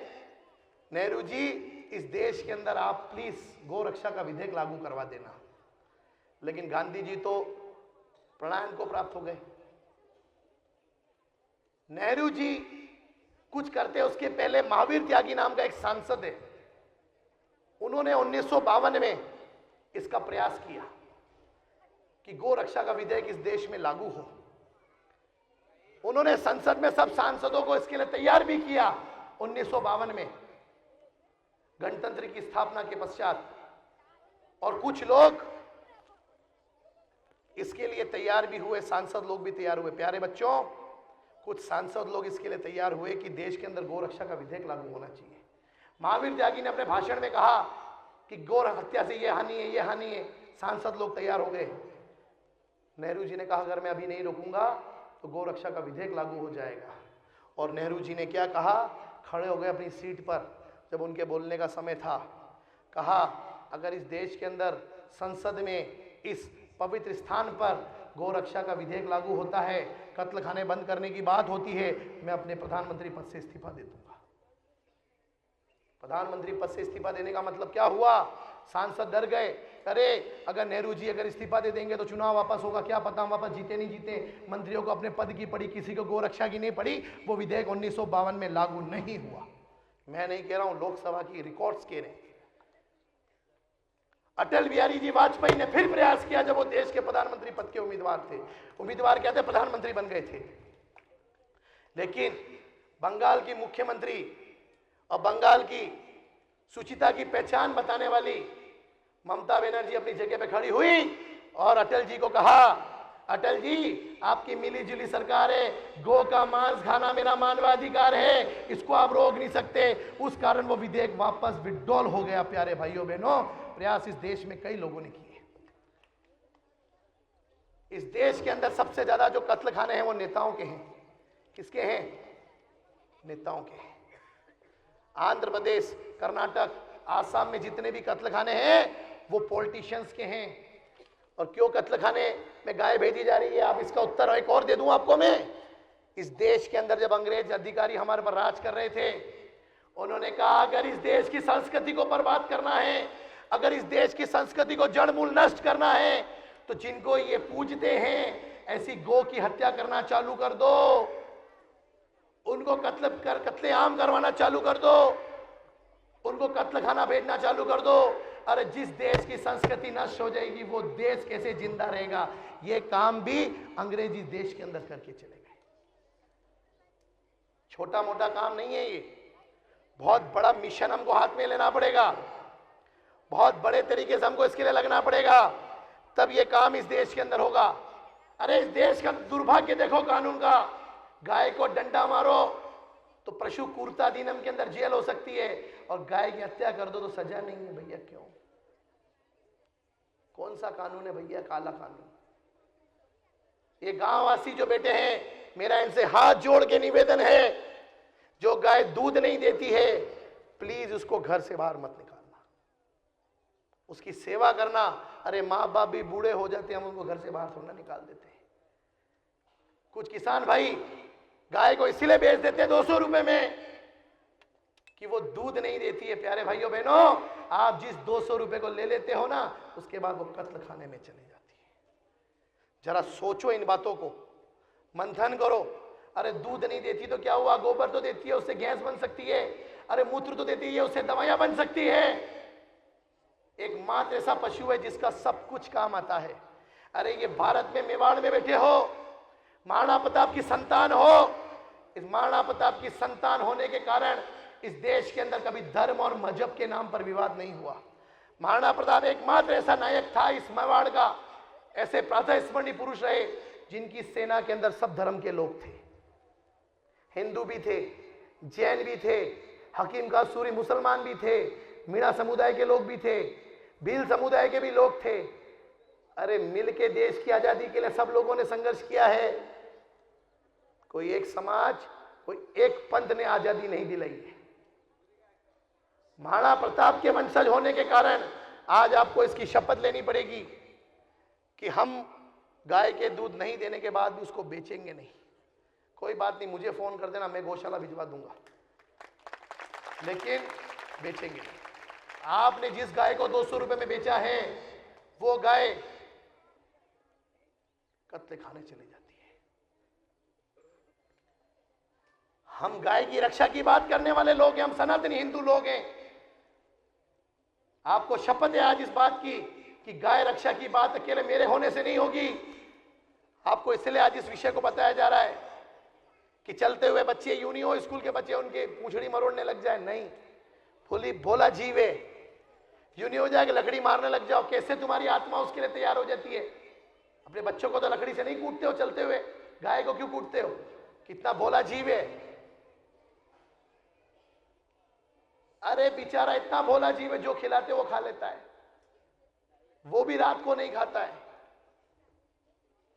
नेहरू जी, इस देश के अंदर आप प्लीज गौ रक्षा का विधेयक लागू करवा देना। लेकिन गांधी जी तो प्राणायाम को प्राप्त हो गए। नेहरू जी कुछ करते उसके पहले महावीर त्यागी नाम का एक सांसद है, उन्होंने 1952 में इसका प्रयास किया कि गौ रक्षा का विधेयक इस देश में लागू हो। उन्होंने संसद में सब सांसदों को इसके लिए तैयार भी किया। 1952 में गणतंत्र की स्थापना के पश्चात, और कुछ लोग इसके लिए तैयार भी हुए, सांसद लोग भी तैयार हुए। प्यारे बच्चों, कुछ सांसद लोग इसके लिए तैयार हुए कि देश के अंदर गौ रक्षा का विधेयक लागू होना चाहिए। महावीर त्यागी ने अपने भाषण में कहा कि गौ हत्या से ये हानि है, ये हानि है। सांसद लोग तैयार हो गए। नेहरू जी ने कहा अगर मैं अभी नहीं रोकूंगा तो गौ रक्षा का विधेयक लागू हो जाएगा। और नेहरू जी ने क्या कहा, खड़े हो गए अपनी सीट पर जब उनके बोलने का समय था, कहा अगर इस देश के अंदर संसद में इस पवित्र स्थान पर गौ रक्षा का विधेयक लागू होता है, कत्ल खाने बंद करने की बात होती है, मैं अपने प्रधानमंत्री पद से इस्तीफा दे दूंगा। प्रधानमंत्री पद से इस्तीफा देने का मतलब क्या हुआ? सांसद डर गए, अरे अगर नेहरू जी अगर इस्तीफा दे देंगे तो चुनाव वापस होगा, क्या पता हम वापस जीते नहीं जीते। मंत्रियों को अपने पद की पड़ी, किसी को गौ रक्षा की नहीं पड़ी। वो विधेयक 1952 में लागू नहीं हुआ। मैं नहीं कह रहा हूं, लोकसभा की रिकॉर्ड्स कह रहे हैं। अटल बिहारी जी वाजपेयी ने फिर प्रयास किया जब वो देश के प्रधानमंत्री पद के उम्मीदवार थे। उम्मीदवार क्या थे? प्रधानमंत्री बन गए थे। लेकिन बंगाल की मुख्यमंत्री और बंगाल की सुचिता की पहचान बताने वाली ममता बनर्जी अपनी जगह पे खड़ी हुई और अटल जी को कहा, अटल जी आपकी मिली जुली सरकार है, गौ का मांस खाना मेरा मानवाधिकार है, इसको आप रोक नहीं सकते। उस कारण वो विधेयक वापस विड्रॉल हो गया। प्यारे भाइयों बहनों, प्रयास इस देश में कई लोगों ने किए। इस देश के अंदर सबसे ज्यादा जो कत्ल खाने हैं वो नेताओं के हैं। किसके हैं? नेताओं के हैं। आंध्र प्रदेश, कर्नाटक, आसाम में जितने भी कत्ल खाने हैं वो पॉलिटिशियंस के हैं। और क्यों कत्ल खाने में गाय भेजी जा रही है, आप इसका उत्तर एक और दे दूं आपको मैं। इस देश के अंदर जब अंग्रेज अधिकारी हमारे पर राज कर रहे थे, उन्होंने कहा अगर इस देश की संस्कृति को बर्बाद करना है, अगर इस देश की संस्कृति को जड़ मूल नष्ट करना है, तो जिनको ये पूजते हैं ऐसी गौ की हत्या करना चालू कर दो, उनको कत्लेआम करवाना चालू कर दो, उनको कत्ल खाना भेजना चालू कर दो। अरे जिस देश की संस्कृति नष्ट हो जाएगी वो देश कैसे जिंदा रहेगा? ये काम भी अंग्रेजी देश के अंदर करके चले गए। छोटा मोटा काम नहीं है ये, बहुत बड़ा मिशन हमको हाथ में लेना पड़ेगा, बहुत बड़े तरीके से हमको इसके लिए लगना पड़ेगा, तब ये काम इस देश के अंदर होगा। अरे इस देश का दुर्भाग्य देखो कानून का, गाय को डंडा मारो तो पशु क्रूरता अधिनियम के अंदर जेल हो सकती है, और गाय की हत्या कर दो तो सजा नहीं है। भैया क्यों? कौन सा कानून है भैया? काला कानून। ये गांववासी जो बैठे हैं, मेरा इनसे हाथ जोड़ के निवेदन है, जो गाय दूध नहीं देती है प्लीज उसको घर से बाहर मत निकालना, उसकी सेवा करना। अरे माँ बाप भी बूढ़े हो जाते हैं, हम उनको घर से बाहर थोड़ा निकाल देते हैं। कुछ किसान भाई गाय को इसीलिए बेच देते हैं 200 रुपए में कि वो दूध नहीं देती है। प्यारे भाइयों बहनों, आप जिस 200 रुपए को ले लेते हो ना, उसके बाद वो कत्ल खाने में चली जाती है। जरा सोचो, इन बातों को मंथन करो। अरे दूध नहीं देती तो क्या हुआ? गोबर तो देती है, उससे गैस बन सकती है। अरे मूत्र तो देती है, उससे दवाइयां बन सकती है। एक मात्र ऐसा पशु है जिसका सब कुछ काम आता है। अरे ये भारत में मेवाड़ में बैठे हो, महाराणा प्रताप की संतान हो। इस महाराणा प्रताप की संतान होने के कारण इस देश के अंदर कभी धर्म और मजहब के नाम पर विवाद नहीं हुआ। महाराणा प्रताप एकमात्र ऐसा नायक था इस मेवाड़ का, ऐसे प्रातःस्मरणीय पुरुष रहे जिनकी सेना के अंदर सब धर्म के लोग थे। हिंदू भी थे, जैन भी थे, हकीम का सूरी मुसलमान भी थे, मीणा समुदाय के लोग भी थे, भील समुदाय के भी लोग थे। अरे मिलके देश की आजादी के लिए सब लोगों ने संघर्ष किया है। कोई एक समाज, कोई एक पंथ ने आजादी नहीं दिलाई है। महाराणा प्रताप के वंशज होने के कारण आज आपको इसकी शपथ लेनी पड़ेगी कि हम गाय के दूध नहीं देने के बाद भी उसको बेचेंगे नहीं। कोई बात नहीं, मुझे फोन कर देना, मैं गौशाला भिजवा दूंगा, लेकिन बेचेंगे नहीं। आपने जिस गाय को 200 रुपए में बेचा है वो गाय कत्ले खाने चली जाती है। हम गाय की रक्षा की बात करने वाले लोग हैं, हम सनातनी हिंदू लोग हैं। आपको शपथ है आज इस बात की कि गाय रक्षा की बात अकेले मेरे होने से नहीं होगी। आपको इसलिए आज इस विषय को बताया जा रहा है कि चलते हुए बच्चे यूं नहीं हो, स्कूल के बच्चे उनके पूंछड़ी मरोड़ने लग जाए। नहीं, भोला जीव है, यूं नहीं हो जाए कि लकड़ी मारने लग जाओ। कैसे तुम्हारी आत्मा उसके लिए तैयार हो जाती है? अपने बच्चों को तो लकड़ी से नहीं कूटते हो चलते हुए, गाय को क्यों कूटते हो? कितना भोला जीव है। अरे बेचारा इतना भोला जीव है, जो खिलाते वो खा लेता है, वो भी रात को नहीं खाता है,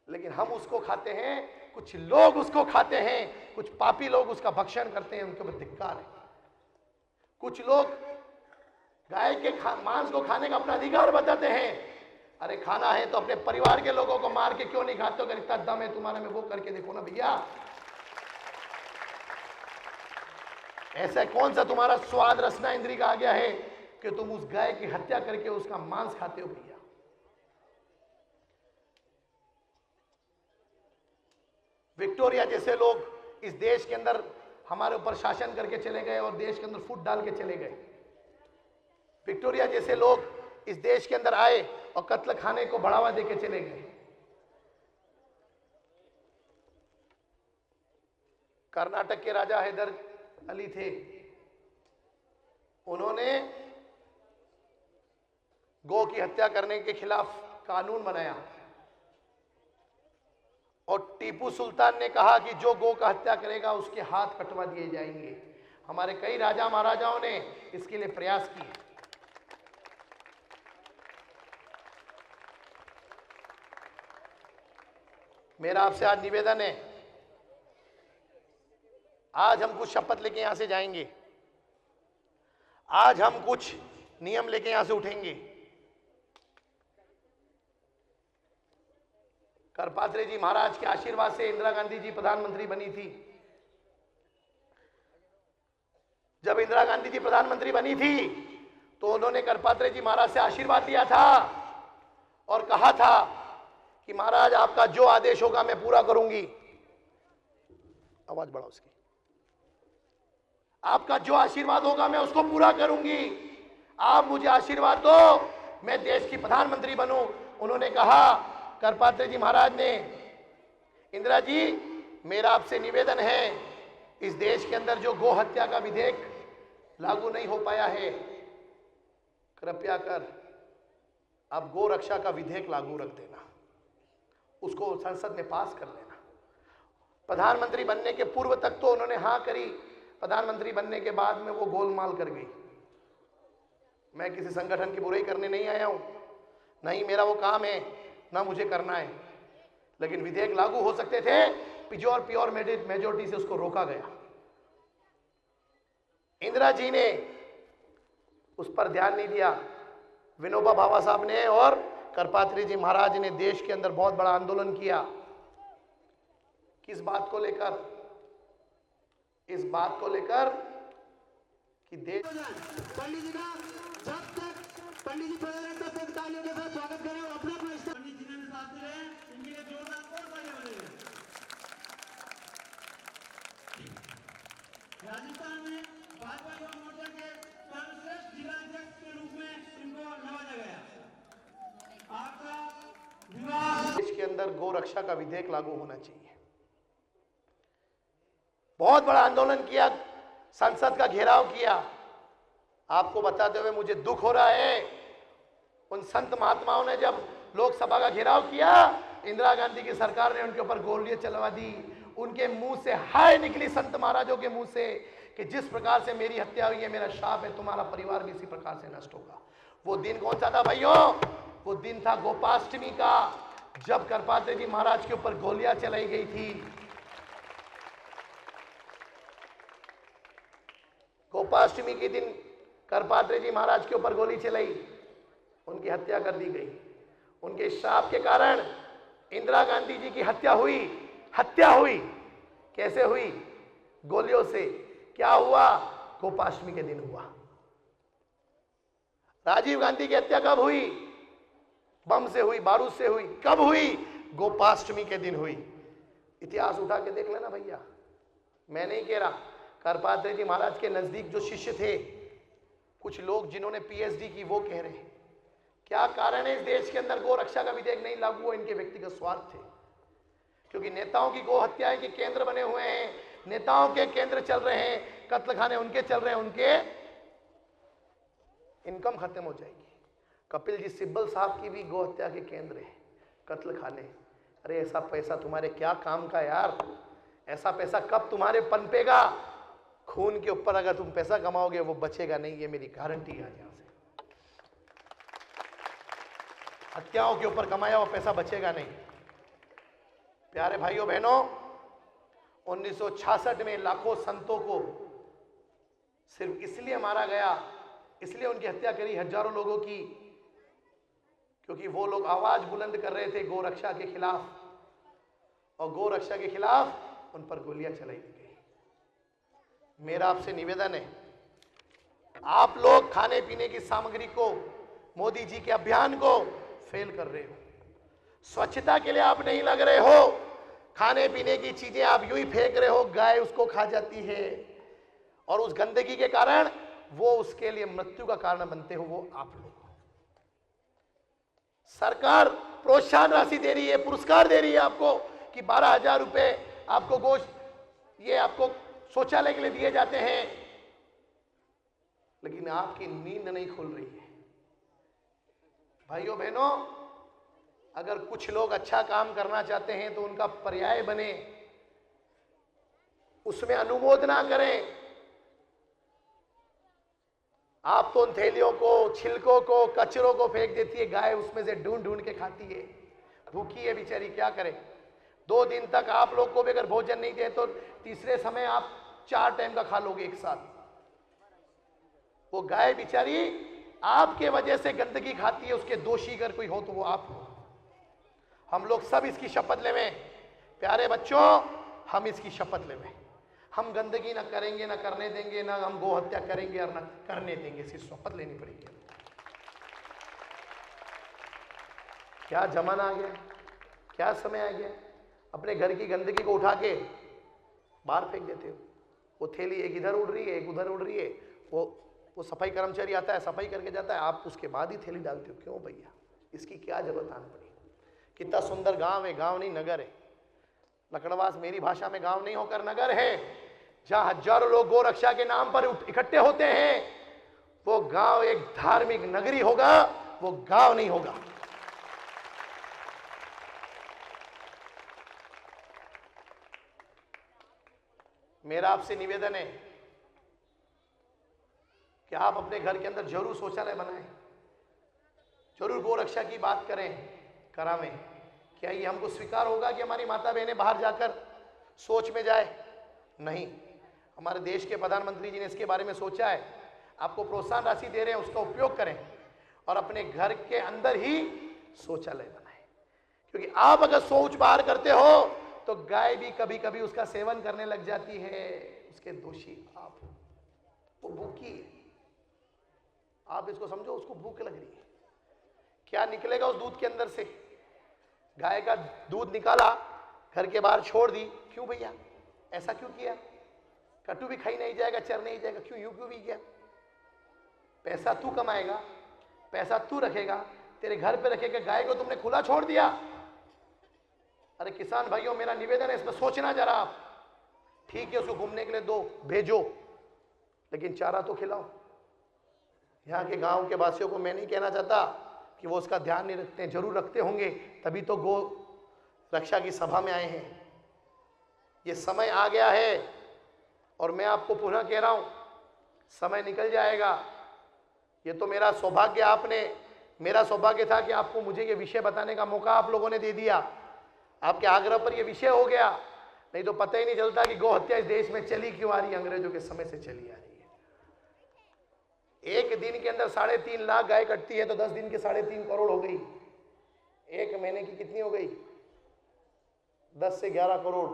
लेकिन हम उसको खाते हैं, कुछ लोग उसको खाते हैं, कुछ पापी लोग उसका भक्षण करते हैं, उनके ऊपर धिक्कार है। कुछ लोग गाय के मांस को खाने का अपना अधिकार बताते हैं। अरे खाना है तो अपने परिवार के लोगों को मार के क्यों नहीं खाते हो? अगर इतना दम है तुम्हारे में, वो करके देखो ना भैया। ऐसा कौन सा तुम्हारा स्वाद रसना इंद्री का आ गया है कि तुम उस गाय की हत्या करके उसका मांस खाते हो भैया? विक्टोरिया जैसे लोग इस देश के अंदर हमारे ऊपर शासन करके चले गए और देश के अंदर फूट डाल के चले गए। विक्टोरिया जैसे लोग इस देश के अंदर आए और कत्ल खाने को बढ़ावा देके चले गए। कर्नाटक के राजा हैदर अली थे, उन्होंने गौ की हत्या करने के खिलाफ कानून बनाया और टीपू सुल्तान ने कहा कि जो गौ का हत्या करेगा उसके हाथ कटवा दिए जाएंगे। हमारे कई राजा महाराजाओं ने इसके लिए प्रयास किए। मेरा आपसे आज निवेदन है, आज हम कुछ शपथ लेके यहां से जाएंगे, आज हम कुछ नियम लेके यहां से उठेंगे। करपात्रे जी महाराज के आशीर्वाद से इंदिरा गांधी जी प्रधानमंत्री बनी थी। जब इंदिरा गांधी जी प्रधानमंत्री बनी थी तो उन्होंने करपात्रे जी महाराज से आशीर्वाद लिया था और कहा था कि महाराज आपका जो आदेश होगा मैं पूरा करूंगी। आवाज बढ़ाओ उसकी। आपका जो आशीर्वाद होगा मैं उसको पूरा करूंगी, आप मुझे आशीर्वाद दो, मैं देश की प्रधानमंत्री बनूं। उन्होंने कहा, करपात्रे जी महाराज ने, इंदिरा जी मेरा आपसे निवेदन है, इस देश के अंदर जो गौ हत्या का विधेयक लागू नहीं हो पाया है, कृपया कर अब गौ रक्षा का विधेयक लागू रख देना, उसको संसद में पास कर लेना। प्रधानमंत्री बनने के पूर्व तक तो उन्होंने हाँ करी, प्रधानमंत्री बनने के बाद में वो गोलमाल कर गई। मैं किसी संगठन की बुराई करने नहीं आया हूं, नहीं मेरा वो काम है, ना मुझे करना है, लेकिन विधेयक लागू हो सकते थे, प्योर मेजोरिटी से उसको रोका गया। इंदिरा जी ने उस पर ध्यान नहीं दिया, विनोबा भावे साहब ने और करपात्री जी महाराज ने देश के अंदर बहुत बड़ा आंदोलन किया। किस बात को लेकर? इस बात को लेकर कि देश पंडित जी का जब तक पंडित जी तब तक तालियों के साथ स्वागत करें। अपना प्रश्न पंडित जी ने साथ रहे, इनके लिए जोरदार और तालियां बजाइए। राजस्थान में भाजपा युवा मोर्चा के सर्वश्रेष्ठ जिला अध्यक्ष के रूप में इनको नवाजा गया। आपका विवाह देश के अंदर गौ रक्षा का विधेयक लागू होना चाहिए। बहुत बड़ा आंदोलन किया, संसद का घेराव किया। आपको बताते हुए मुझे दुख हो रहा है, उन संत महात्माओं ने जब लोकसभा का घेराव किया, इंदिरा गांधी की सरकार ने उनके ऊपर गोलियां चलवा दी। उनके मुंह से हाय निकली संत महाराजों के मुंह से कि जिस प्रकार से मेरी हत्या हुई है, मेरा शाप है, तुम्हारा परिवार भी इसी प्रकार से नष्ट होगा। वो दिन कौन सा था भाइयों? वो दिन था गोपाष्टमी का, जब करपात्रे जी महाराज के ऊपर गोलियां चलाई गई थी। गोपाष्टमी के दिन करपात्रे जी महाराज के ऊपर गोली चलाई, उनकी हत्या कर दी गई। उनके श्राप के कारण इंदिरा गांधी जी की हत्या हुई। हत्या हुई कैसे हुई? गोलियों से। क्या हुआ? गोपाष्टमी के दिन हुआ। राजीव गांधी की हत्या कब हुई? बम से हुई, बारूद से हुई। कब हुई? गोपाष्टमी के दिन हुई। इतिहास उठा के देख लेना भैया, मैं नहीं कह रहा। करपात्रे जी महाराज के नजदीक जो शिष्य थे, कुछ लोग जिन्होंने पीएचडी की, वो कह रहे हैं क्या कारण है इस देश के अंदर गौ रक्षा का विधेयक नहीं लागू हुआ? इनके व्यक्तिगत स्वार्थ थे, क्योंकि नेताओं की गौ हत्याएं के केंद्र बने हुए हैं, नेताओं के केंद्र चल रहे हैं, कत्ल खाने उनके चल रहे हैं, उनके इनकम खत्म हो जाएगी। कपिल जी सिब्बल साहब की भी गौ हत्या के केंद्र है, कत्ल खाने। अरे ऐसा पैसा तुम्हारे क्या काम का यार? ऐसा पैसा कब तुम्हारे पनपेगा? खून के ऊपर अगर तुम पैसा कमाओगे वो बचेगा नहीं, ये मेरी गारंटी है। यहां से हत्याओं के ऊपर कमाया हुआ पैसा बचेगा नहीं। प्यारे भाइयों बहनों, 1966 में लाखों संतों को सिर्फ इसलिए मारा गया, इसलिए उनकी हत्या करी हजारों लोगों की, क्योंकि वो लोग आवाज बुलंद कर रहे थे गोरक्षा के खिलाफ, और गोरक्षा के खिलाफ उन पर गोलियां चलाई गई। मेरा आपसे निवेदन है, आप लोग खाने पीने की सामग्री को, मोदी जी के अभियान को फेल कर रहे हो। स्वच्छता के लिए आप नहीं लग रहे हो, खाने पीने की चीजें आप यूं ही फेंक रहे हो, गाय उसको खा जाती है, और उस गंदगी के कारण वो उसके लिए मृत्यु का कारण बनते हो वो आप लोग। सरकार प्रोत्साहन राशि दे रही है, पुरस्कार दे रही है आपको कि 12,000 रुपए आपको गोश्त, ये आपको शौचालय के लिए दिए जाते हैं, लेकिन आपकी नींद नहीं खुल रही है। भाइयों बहनों, अगर कुछ लोग अच्छा काम करना चाहते हैं तो उनका पर्याय बने, उसमें अनुमोदना करें। आप तो उन थैलियों को, छिलकों को, कचरों को फेंक देती है, गाय उसमें से ढूंढ ढूंढ के खाती है, भूखी है बेचारी, क्या करे। 2 दिन तक आप लोग को भी अगर भोजन नहीं दे तो तीसरे समय आप 4 टाइम का खा लोगे एक साथ। वो गाय बेचारी आपके वजह से गंदगी खाती है, उसके दोषी अगर कोई हो तो वो आप हो। हम लोग सब इसकी शपथ लेवें, प्यारे बच्चों, हम इसकी शपथ लेवें, हम गंदगी ना करेंगे, ना करने देंगे, ना हम गौ हत्या करेंगे और ना करने देंगे, इसकी शपथ लेनी पड़ेगी। क्या जमाना आ गया, क्या समय आ गया, अपने घर की गंदगी को उठा के बाहर फेंक देते हो। वो थैली एक इधर उड़ रही है, एक उधर उड़ रही है, वो सफाई कर्मचारी आता है, सफाई करके जाता है, आप उसके बाद ही थैली डालते हो। क्यों भैया, इसकी क्या जरूरत आने पड़ी। कितना सुंदर गांव है, गांव नहीं नगर है। लकड़वास मेरी भाषा में गांव नहीं होकर नगर है, जहां हजारों लोग गौ रक्षा के नाम पर इकट्ठे होते हैं। वो गांव एक धार्मिक नगरी होगा, वो गांव नहीं होगा। मेरा आपसे निवेदन है कि आप अपने घर के अंदर जरूर शौचालय बनाएं, जरूर गौ रक्षा की बात करें, करावें। क्या ये हमको स्वीकार होगा कि हमारी माता बहनें बाहर जाकर सोच में जाए? नहीं। हमारे देश के प्रधानमंत्री जी ने इसके बारे में सोचा है। आपको प्रोत्साहन राशि दे रहे हैं, उसका उपयोग करें और अपने घर के अंदर ही शौचालय बनाएं, क्योंकि आप अगर शौच बाहर करते हो तो गाय भी कभी कभी उसका सेवन करने लग जाती है, उसके दोषी आप हो। वो भूखी है, आप इसको समझो, उसको भूख लग रही है। क्या निकलेगा उस दूध के अंदर से? गाय का दूध निकाला, घर के बाहर छोड़ दी। क्यों भैया, ऐसा क्यों किया? कटु भी खाई नहीं जाएगा, चर नहीं जाएगा, क्यों यूं क्यों भी किया? पैसा तू कमाएगा, पैसा तू रखेगा, तेरे घर पे रखेगा, गाय को तुमने खुला छोड़ दिया। अरे किसान भाइयों, मेरा निवेदन है, इसमें सोचना जरा आप। ठीक है, उसको घूमने के लिए दो, भेजो, लेकिन चारा तो खिलाओ। यहाँ के गांव के वासियों को मैं नहीं कहना चाहता कि वो उसका ध्यान नहीं रखते हैं, जरूर रखते होंगे, तभी तो गौ रक्षा की सभा में आए हैं। ये समय आ गया है और मैं आपको पुनः कह रहा हूं, समय निकल जाएगा। ये तो मेरा सौभाग्य, मेरा सौभाग्य था कि आपको मुझे ये विषय बताने का मौका आप लोगों ने दे दिया। आपके आग्रह पर ये विषय हो गया, नहीं तो पता ही नहीं चलता कि गौ हत्या इस देश में चली क्यों आ रही है, अंग्रेजों के समय से चली आ रही है। एक दिन के अंदर 3.5 लाख गाय कटती है तो 10 दिन के 3.5 करोड़ हो गई। एक महीने की कितनी हो गई? 10 से 11 करोड़।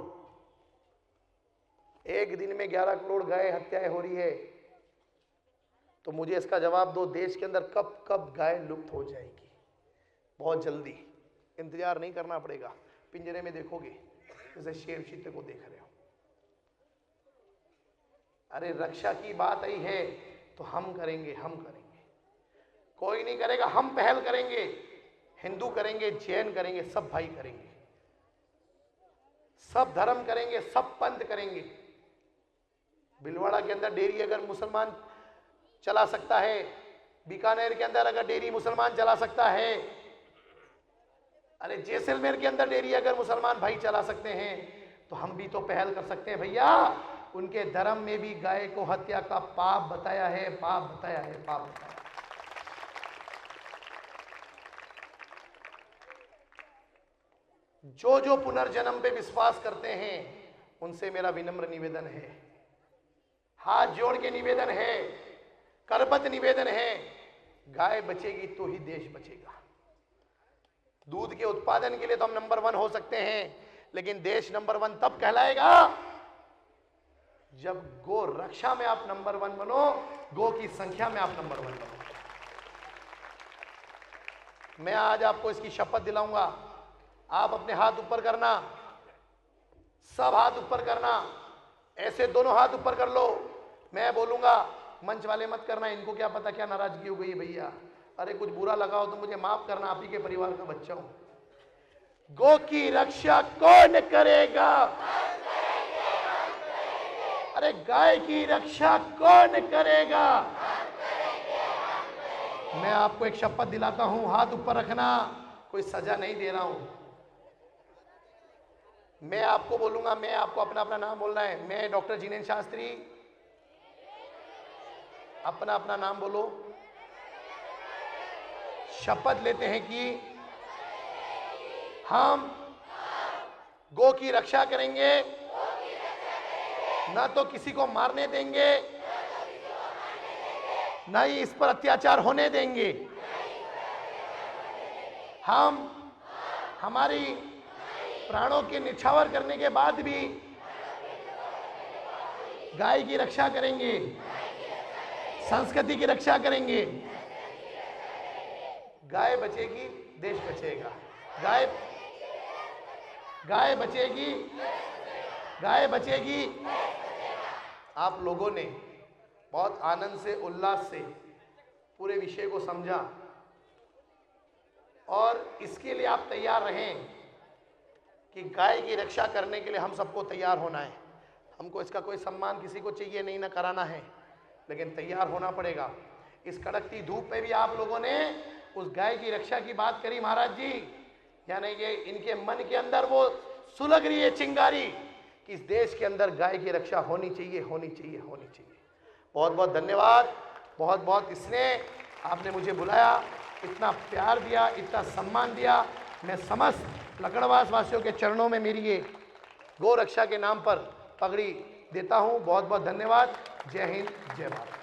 एक दिन में 11 करोड़ गाय हत्याएं हो रही है। तो मुझे इसका जवाब दो, देश के अंदर कब कब गाय लुप्त हो जाएगी? बहुत जल्दी, इंतजार नहीं करना पड़ेगा। पिंजरे में देखोगे जैसे शेर चीते को देख रहे हो। अरे रक्षा की बात आई है तो हम करेंगे, हम करेंगे, कोई नहीं करेगा, हम पहल करेंगे। हिंदू करेंगे, जैन करेंगे, सब भाई करेंगे, सब धर्म करेंगे, सब पंथ करेंगे। भीलवाड़ा के अंदर डेयरी अगर मुसलमान चला सकता है, बीकानेर के अंदर अगर डेयरी मुसलमान चला सकता है, अरे जैसलमेर के अंदर डेयरी अगर मुसलमान भाई चला सकते हैं, तो हम भी तो पहल कर सकते हैं भैया। उनके धर्म में भी गाय को हत्या का पाप बताया है, पाप बताया है, पाप बताया है। जो जो पुनर्जन्म पे विश्वास करते हैं उनसे मेरा विनम्र निवेदन है, हाथ जोड़ के निवेदन है, करबद्ध निवेदन है, गाय बचेगी तो ही देश बचेगा। दूध के उत्पादन के लिए तो हम नंबर 1 हो सकते हैं, लेकिन देश नंबर 1 तब कहलाएगा जब गो रक्षा में आप नंबर 1 बनो, गो की संख्या में आप नंबर 1 बनो। मैं आज आपको इसकी शपथ दिलाऊंगा। आप अपने हाथ ऊपर करना, सब हाथ ऊपर करना, ऐसे दोनों हाथ ऊपर कर लो। मैं बोलूंगा, मंच वाले मत करना, इनको क्या पता क्या नाराजगी हो गई है भैया। अरे कुछ बुरा लगा हो तो मुझे माफ करना, आप ही के परिवार का बच्चा हूं। गो की रक्षा कौन करेगा? अरे गाय की रक्षा कौन करेगा? मैं आपको एक शपथ दिलाता हूं, हाथ ऊपर रखना, कोई सजा नहीं दे रहा हूं। मैं आपको बोलूंगा, मैं आपको अपना अपना नाम बोलना है। मैं डॉक्टर जिनेन्द्र शास्त्री, अपना अपना नाम बोलो। शपथ लेते हैं कि हम गो की रक्षा करेंगे, ना तो किसी को मारने देंगे, ना ही इस पर अत्याचार होने देंगे। हम हमारी प्राणों के निछावर करने के बाद भी गाय की रक्षा करेंगे, संस्कृति की रक्षा करेंगे। गाय बचेगी, देश बचेगा। गाय बचेगी, गाय बचेगी। आप लोगों ने बहुत आनंद से, उल्लास से पूरे विषय को समझा और इसके लिए आप तैयार रहें कि गाय की रक्षा करने के लिए हम सबको तैयार होना है। हमको इसका कोई सम्मान किसी को चाहिए नहीं, ना कराना है, लेकिन तैयार होना पड़ेगा। इस कड़कती धूप में भी आप लोगों ने उस गाय की रक्षा की बात करी महाराज जी, यानी ये इनके मन के अंदर वो सुलग रही है चिंगारी कि इस देश के अंदर गाय की रक्षा होनी चाहिए, होनी चाहिए, होनी चाहिए। बहुत बहुत धन्यवाद, बहुत बहुत स्नेह, आपने मुझे बुलाया, इतना प्यार दिया, इतना सम्मान दिया। मैं समस्त लकड़वास वासियों के चरणों में मेरी ये गौ रक्षा के नाम पर पगड़ी देता हूँ। बहुत बहुत धन्यवाद। जय हिंद, जय भारत।